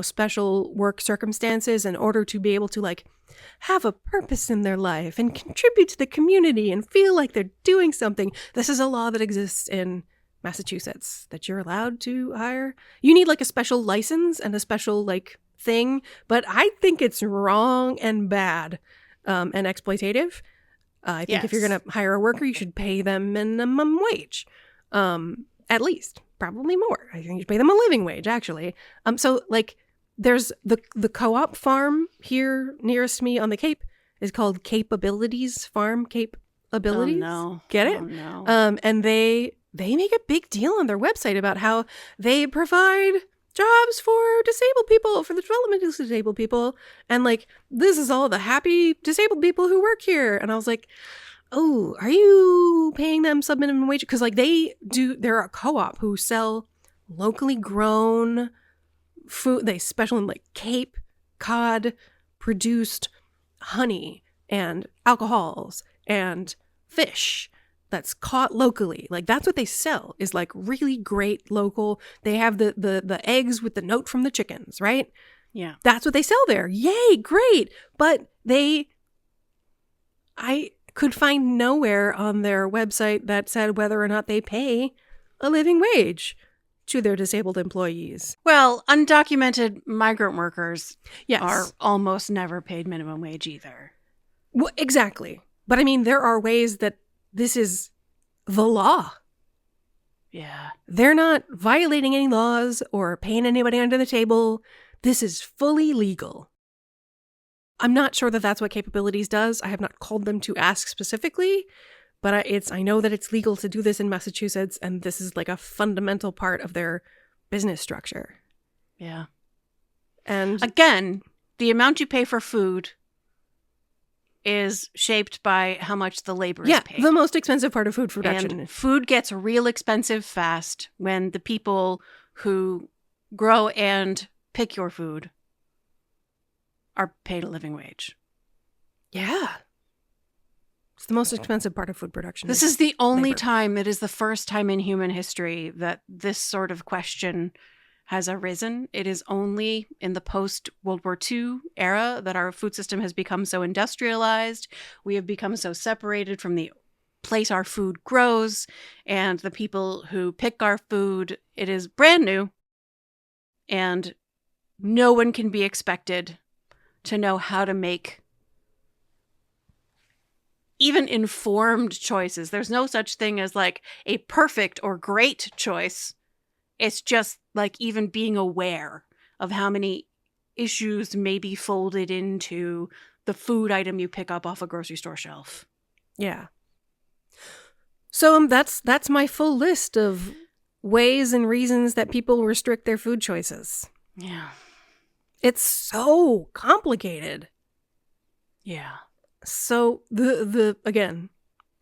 special work circumstances in order to be able to like have a purpose in their life and contribute to the community and feel like they're doing something. This is a law that exists in Massachusetts that you're allowed to hire. You need like a special license and a special like thing, but I think it's wrong and bad and exploitative. I think if you're going to hire a worker, you should pay them minimum wage, at least, probably more. I think you should pay them a living wage, actually. So like there's the co-op farm here nearest me on the Cape is called Capabilities Farm. Capabilities. Oh, no. Get it? Oh, no. And they make a big deal on their website about how they provide jobs for disabled people, for the development of disabled people. And like, this is all the happy disabled people who work here. And I was like, oh, are you paying them sub-minimum wage? Because like they're a co-op who sell locally grown food. They special in like Cape Cod produced honey and alcohols and fish that's caught locally. Like that's what they sell, is like really great local. They have the eggs with the note from the chickens, right? Yeah. That's what they sell there. Yay, great. But I could find nowhere on their website that said whether or not they pay a living wage to their disabled employees. Well, undocumented migrant workers Yes. are almost never paid minimum wage either. Well, exactly. But I mean, there are ways that this is the law. Yeah. They're not violating any laws or paying anybody under the table. This is fully legal. I'm not sure that that's what Capabilities does. I have not called them to ask specifically, but I know that it's legal to do this in Massachusetts, and this is like a fundamental part of their business structure. Yeah. And again, the amount you pay for food is shaped by how much the labor is paid. The most expensive part of food production. And food gets real expensive fast when the people who grow and pick your food are paid a living wage. Yeah. It's the most expensive part of food production. This is the only labor. time, it is the first time in human history that this sort of question has arisen. It is only in the post-World War II era that our food system has become so industrialized. We have become so separated from the place our food grows and the people who pick our food. It is brand new, and no one can be expected to know how to make even informed choices. There's no such thing as like a perfect or great choice. It's just like even being aware of how many issues may be folded into the food item you pick up off a grocery store shelf. Yeah. So that's my full list of ways and reasons that people restrict their food choices. Yeah. It's so complicated. Yeah. So the again,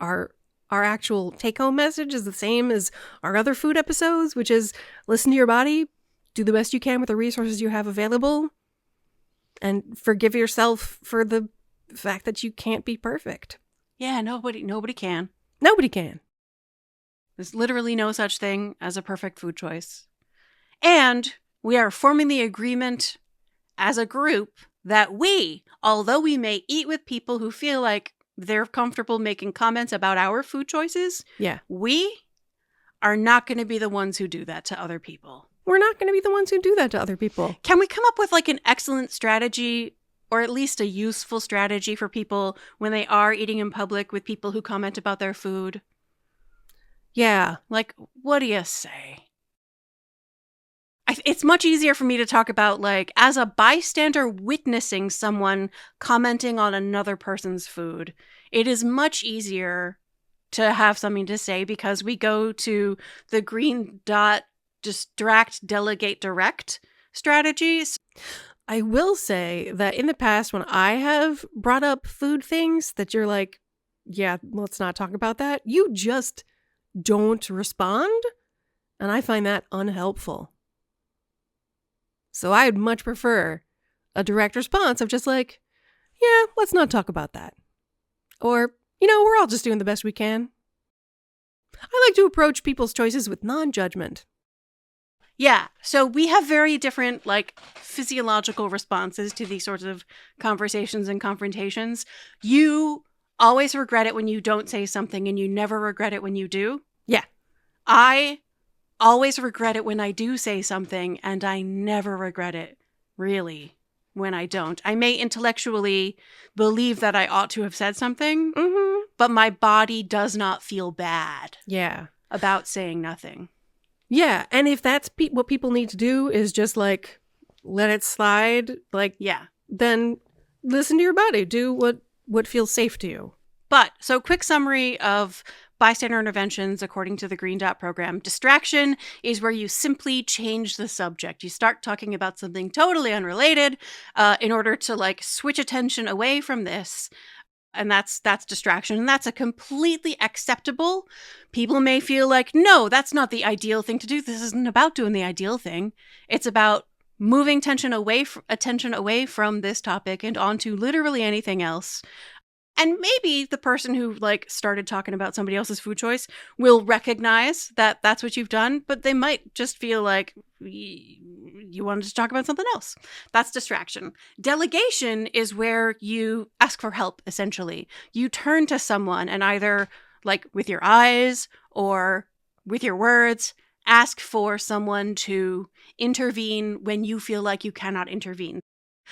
our actual take-home message is the same as our other food episodes, which is listen to your body, do the best you can with the resources you have available, and forgive yourself for the fact that you can't be perfect. Yeah, nobody can. Nobody can. There's literally no such thing as a perfect food choice. And we are forming the agreement as a group that we, although we may eat with people who feel like they're comfortable making comments about our food choices, we are not going to be the ones who do that to other people. We're not going to be the ones who do that to other people. Can we come up with like an excellent strategy, or at least a useful strategy for people when they are eating in public with people who comment about their food? Yeah. Like, what do you say? It's much easier for me to talk about, like, as a bystander witnessing someone commenting on another person's food. It is much easier to have something to say because we go to the green dot, distract, delegate, direct strategies. I will say that in the past, when I have brought up food things that you're like, yeah, let's not talk about that, you just don't respond. And I find that unhelpful. So I'd much prefer a direct response of just like, yeah, let's not talk about that. Or, we're all just doing the best we can. I like to approach people's choices with non-judgment. Yeah, so we have very different, like, physiological responses to these sorts of conversations and confrontations. You always regret it when you don't say something, and you never regret it when you do. Yeah. I always regret it when I do say something, and I never regret it, really, when I don't. I may intellectually believe that I ought to have said something, but my body does not feel bad about saying nothing. Yeah, and if that's what people need to do is just, like, let it slide, like, then listen to your body. Do what feels safe to you. But, so quick summary of bystander interventions, according to the Green Dot program, distraction is where you simply change the subject. You start talking about something totally unrelated in order to like switch attention away from this. And that's distraction. And that's a completely acceptable. People may feel like, no, that's not the ideal thing to do. This isn't about doing the ideal thing. It's about moving attention away from this topic and onto literally anything else. And maybe the person who like started talking about somebody else's food choice will recognize that that's what you've done, but they might just feel like you wanted to talk about something else. That's distraction. Delegation is where you ask for help, essentially. You turn to someone and either like with your eyes or with your words, ask for someone to intervene when you feel like you cannot intervene.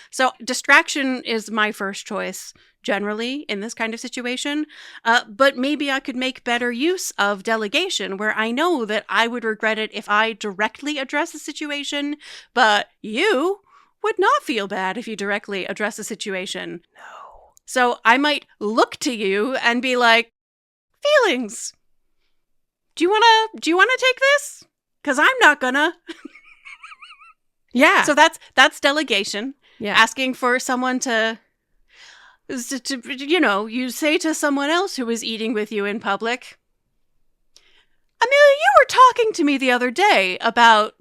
So distraction is my first choice generally in this kind of situation, but maybe I could make better use of delegation where I know that I would regret it if I directly address the situation, but you would not feel bad if you directly address the situation. No. So I might look to you and be like, feelings. Do you want to take this? Because I'm not gonna. Yeah. So that's delegation. Yeah. Asking for someone to, you say to someone else who is eating with you in public, Amelia, you were talking to me the other day about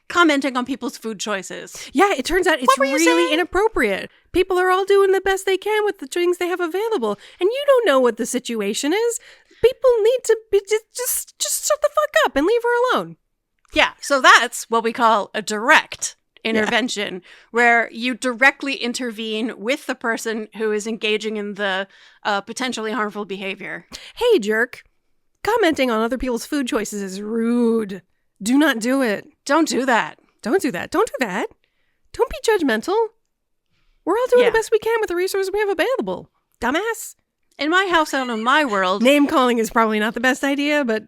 commenting on people's food choices. Yeah, it turns out it's really inappropriate. People are all doing the best they can with the things they have available, and you don't know what the situation is. People need to be just shut the fuck up and leave her alone. Yeah, so that's what we call a direct intervention, where you directly intervene with the person who is engaging in the potentially harmful behavior. Hey, jerk. Commenting on other people's food choices is rude. Do not do it. Don't do that. Don't do that. Don't do that. Don't be judgmental. We're all doing the best we can with the resources we have available. Dumbass. In my house, out in my world. Name calling is probably not the best idea, but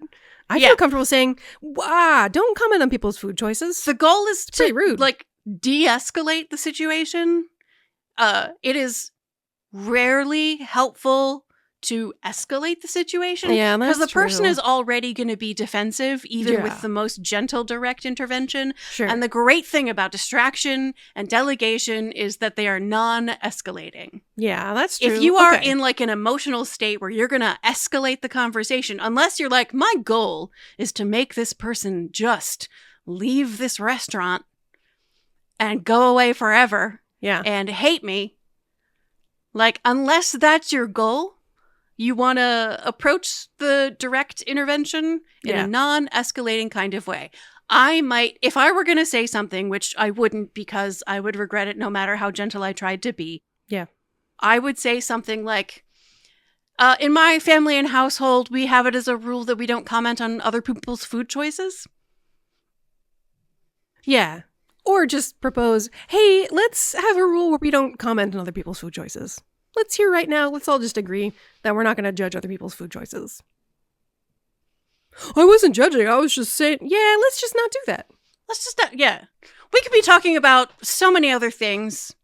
I feel comfortable saying, don't comment on people's food choices. The goal is pretty rude. Like, de-escalate the situation. It is rarely helpful to escalate the situation. Yeah, that's because the person true. is already going to be defensive, even with the most gentle direct intervention. Sure. And the great thing about distraction and delegation is that they are non-escalating. Yeah, that's true. If you are in like an emotional state where you're going to escalate the conversation, unless you're like, my goal is to make this person just leave this restaurant and go away forever and hate me. Like, unless that's your goal, you want to approach the direct intervention in a non-escalating kind of way. I might, if I were going to say something, which I wouldn't because I would regret it no matter how gentle I tried to be. Yeah. I would say something like, in my family and household, we have it as a rule that we don't comment on other people's food choices. Yeah. Or just propose, hey, let's have a rule where we don't comment on other people's food choices. Let's hear right now, let's all just agree that we're not going to judge other people's food choices. I wasn't judging, I was just saying, let's just not do that. Let's just not, We could be talking about so many other things.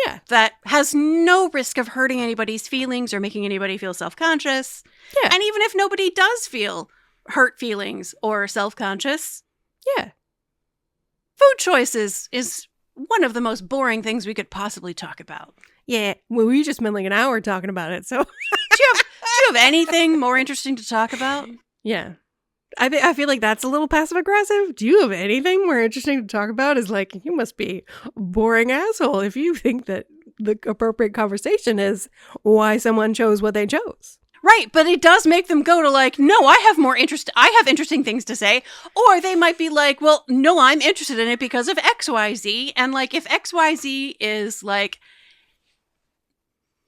Yeah. That has no risk of hurting anybody's feelings or making anybody feel self-conscious. Yeah. And even if nobody does feel hurt feelings or self-conscious. Yeah. Food choices is one of the most boring things we could possibly talk about. Yeah. Well, we just spent like an hour talking about it, so. Do you have anything more interesting to talk about? Yeah. I feel like that's a little passive-aggressive. Do you have anything more interesting to talk about? Is like, you must be a boring asshole if you think that the appropriate conversation is why someone chose what they chose. Right, but it does make them go to like, no, I have interesting things to say. Or they might be like, well, no, I'm interested in it because of XYZ. And like, if XYZ is like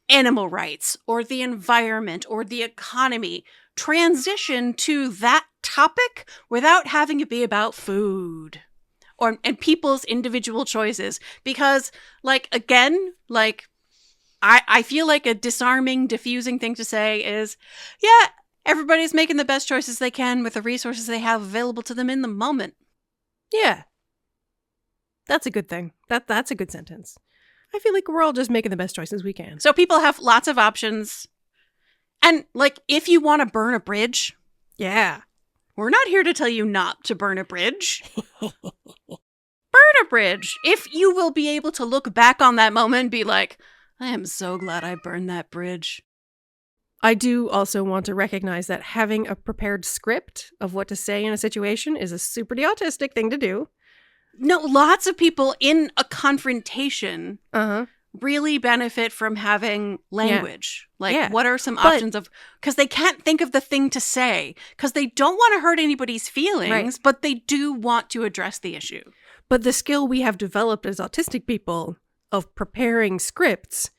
animal rights or the environment or the economy, transition to that topic without having it be about food and people's individual choices. Because like, again, like, I feel like a disarming, diffusing thing to say is, everybody's making the best choices they can with the resources they have available to them in the moment. Yeah. That's a good thing. That's a good sentence. I feel like we're all just making the best choices we can. So people have lots of options. And, like, if you want to burn a bridge, Yeah. we're not here to tell you not to burn a bridge. Burn a bridge. If you will be able to look back on that moment and be like, I am so glad I burned that bridge. I do also want to recognize that having a prepared script of what to say in a situation is a super autistic thing to do. No, lots of people in a confrontation really benefit from having language. Like, what are some options of... Because they can't think of the thing to say. Because they don't want to hurt anybody's feelings, but they do want to address the issue. But the skill we have developed as autistic people of preparing scripts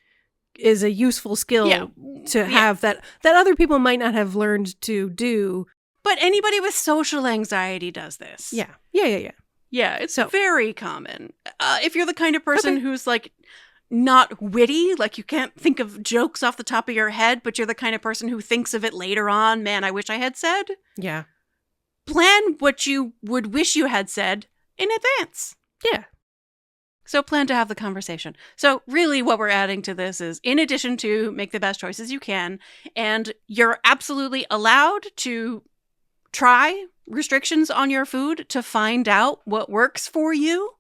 is a useful skill to have that other people might not have learned to do. But anybody with social anxiety does this. Yeah, it's very common. If you're the kind of person who's, like, not witty, like you can't think of jokes off the top of your head, but you're the kind of person who thinks of it later on, man, I wish I had said. Yeah. Plan what you would wish you had said in advance. Yeah. So plan to have the conversation. So really what we're adding to this is, in addition to make the best choices you can, and you're absolutely allowed to try restrictions on your food to find out what works for you,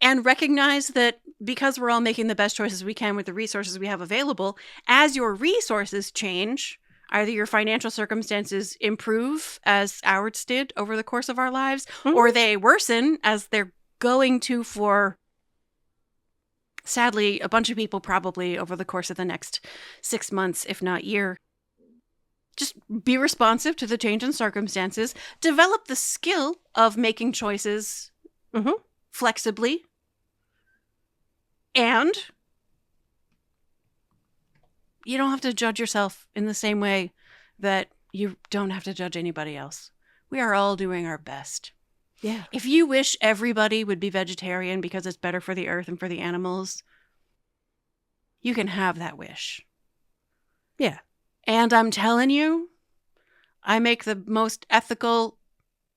and recognize that because we're all making the best choices we can with the resources we have available, as your resources change, either your financial circumstances improve, as ours did over the course of our lives, or they worsen, as they're going to for... sadly, a bunch of people probably over the course of the next 6 months, if not year. Just be responsive to the change in circumstances. Develop the skill of making choices flexibly. And you don't have to judge yourself in the same way that you don't have to judge anybody else. We are all doing our best. Yeah. If you wish everybody would be vegetarian because it's better for the earth and for the animals, you can have that wish. Yeah. And I'm telling you, I make the most ethical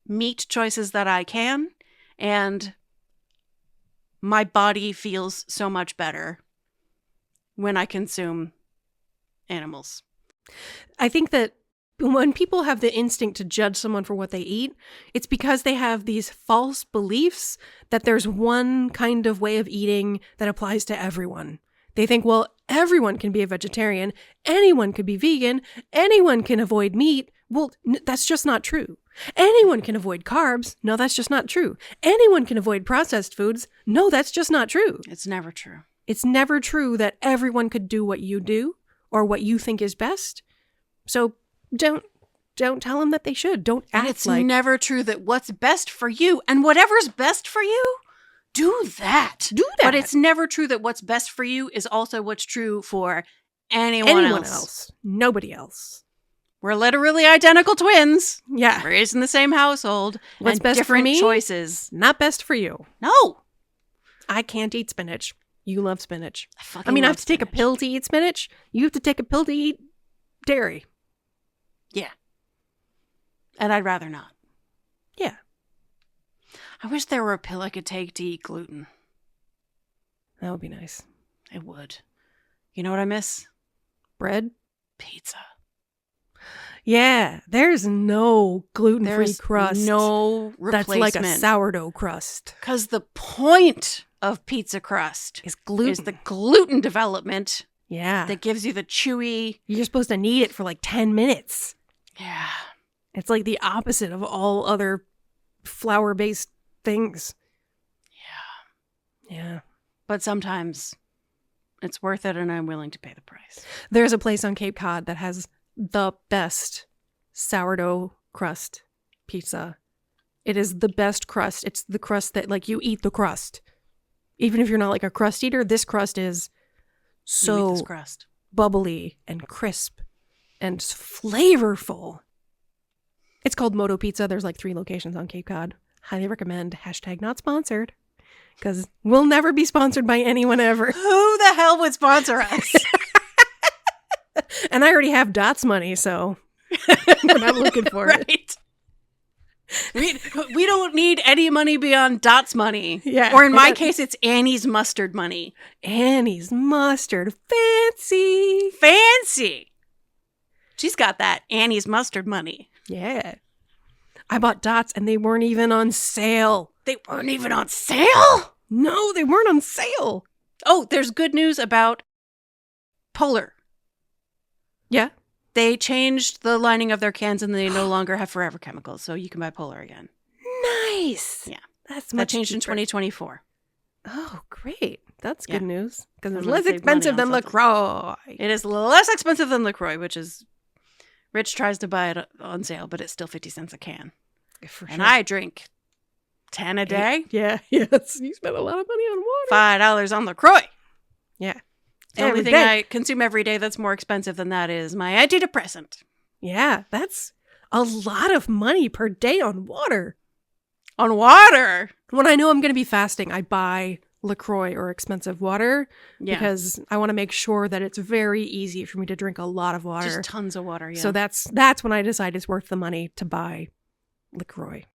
meat choices that I can, and my body feels so much better when I consume animals. I think that when people have the instinct to judge someone for what they eat, it's because they have these false beliefs that there's one kind of way of eating that applies to everyone. They think, well, everyone can be a vegetarian, anyone could be vegan, anyone can avoid meat. Well, that's just not true. Anyone can avoid carbs. No, that's just not true. Anyone can avoid processed foods. No, that's just not true. It's never true. It's never true that everyone could do what you do or what you think is best. So don't tell them that they should. Don't act and it's like... never true that what's best for you and whatever's best for you, do that. Do that. But it's never true that what's best for you is also what's true for anyone else. Nobody else. We're literally identical twins. Yeah. Raised in the same household. What's and best different for me? Choices. Not best for you. No. I can't eat spinach. You love spinach. I I have to take a pill to eat spinach. You have to take a pill to eat dairy. Yeah. And I'd rather not. Yeah. I wish there were a pill I could take to eat gluten. That would be nice. It would. You know what I miss? Bread? Pizza. Yeah, there's no gluten-free crust. No replacement. That's like a sourdough crust. Because the point of pizza crust is gluten. Is the gluten development. Yeah. That gives you the chewy... You're supposed to knead it for like 10 minutes. Yeah. It's like the opposite of all other flour-based things. Yeah. Yeah. But sometimes it's worth it and I'm willing to pay the price. There's a place on Cape Cod that has the best sourdough crust pizza. It is the best crust. It's the crust that, like, you eat the crust. Even if you're not like a crust eater, this crust is so bubbly and crisp and flavorful. It's called Moto Pizza. There's like 3 locations on Cape Cod. Highly recommend. # not sponsored. Because we'll never be sponsored by anyone ever. Who the hell would sponsor us? And I already have Dot's money, so we're not looking for it. We don't need any money beyond Dot's money. Yeah. Or in my case, it's Annie's mustard money. Annie's mustard. Fancy. Fancy. She's got that Annie's mustard money. Yeah. I bought dots and they weren't even on sale. They weren't even on sale? No, they weren't on sale. Oh, there's good news about Polar. Yeah. They changed the lining of their cans and they no longer have forever chemicals, so you can buy Polar again. Nice. Yeah. That's That much changed in cheaper. 2024. Oh, great. That's good Yeah. news. Because I'm it's gonna less save money expensive on than something. LaCroix. It is less expensive than LaCroix, which is... Rich tries to buy it on sale, but it's still 50 cents a can. For And I drink 10 a day. Yeah, yes. You spent a lot of money on water. $5 on LaCroix. Yeah. The only Every thing day. I consume every day that's more expensive than that is my antidepressant. Yeah, that's a lot of money per day on water. On water! When I know I'm going to be fasting, I buy LaCroix or expensive water Yeah. because I want to make sure that it's very easy for me to drink a lot of water. Just tons of water, yeah. So that's when I decide it's worth the money to buy LaCroix.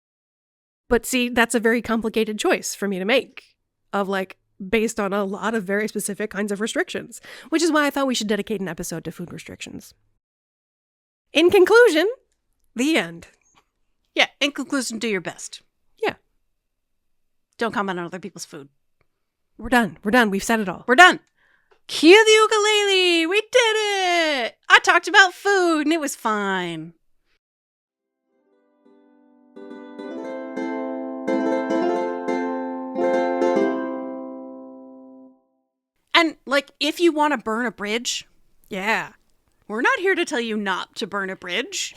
But see, that's a very complicated choice for me to make of like based on a lot of very specific kinds of restrictions, which is why I thought we should dedicate an episode to food restrictions. In conclusion, the end. Yeah, in conclusion, do your best. Yeah. Don't comment on other people's food. We're done. We're done. We've said it all. We're done. Cue the ukulele! We did it! I talked about food and it was fine. And, like, if you want to burn a bridge, Yeah. we're not here to tell you not to burn a bridge.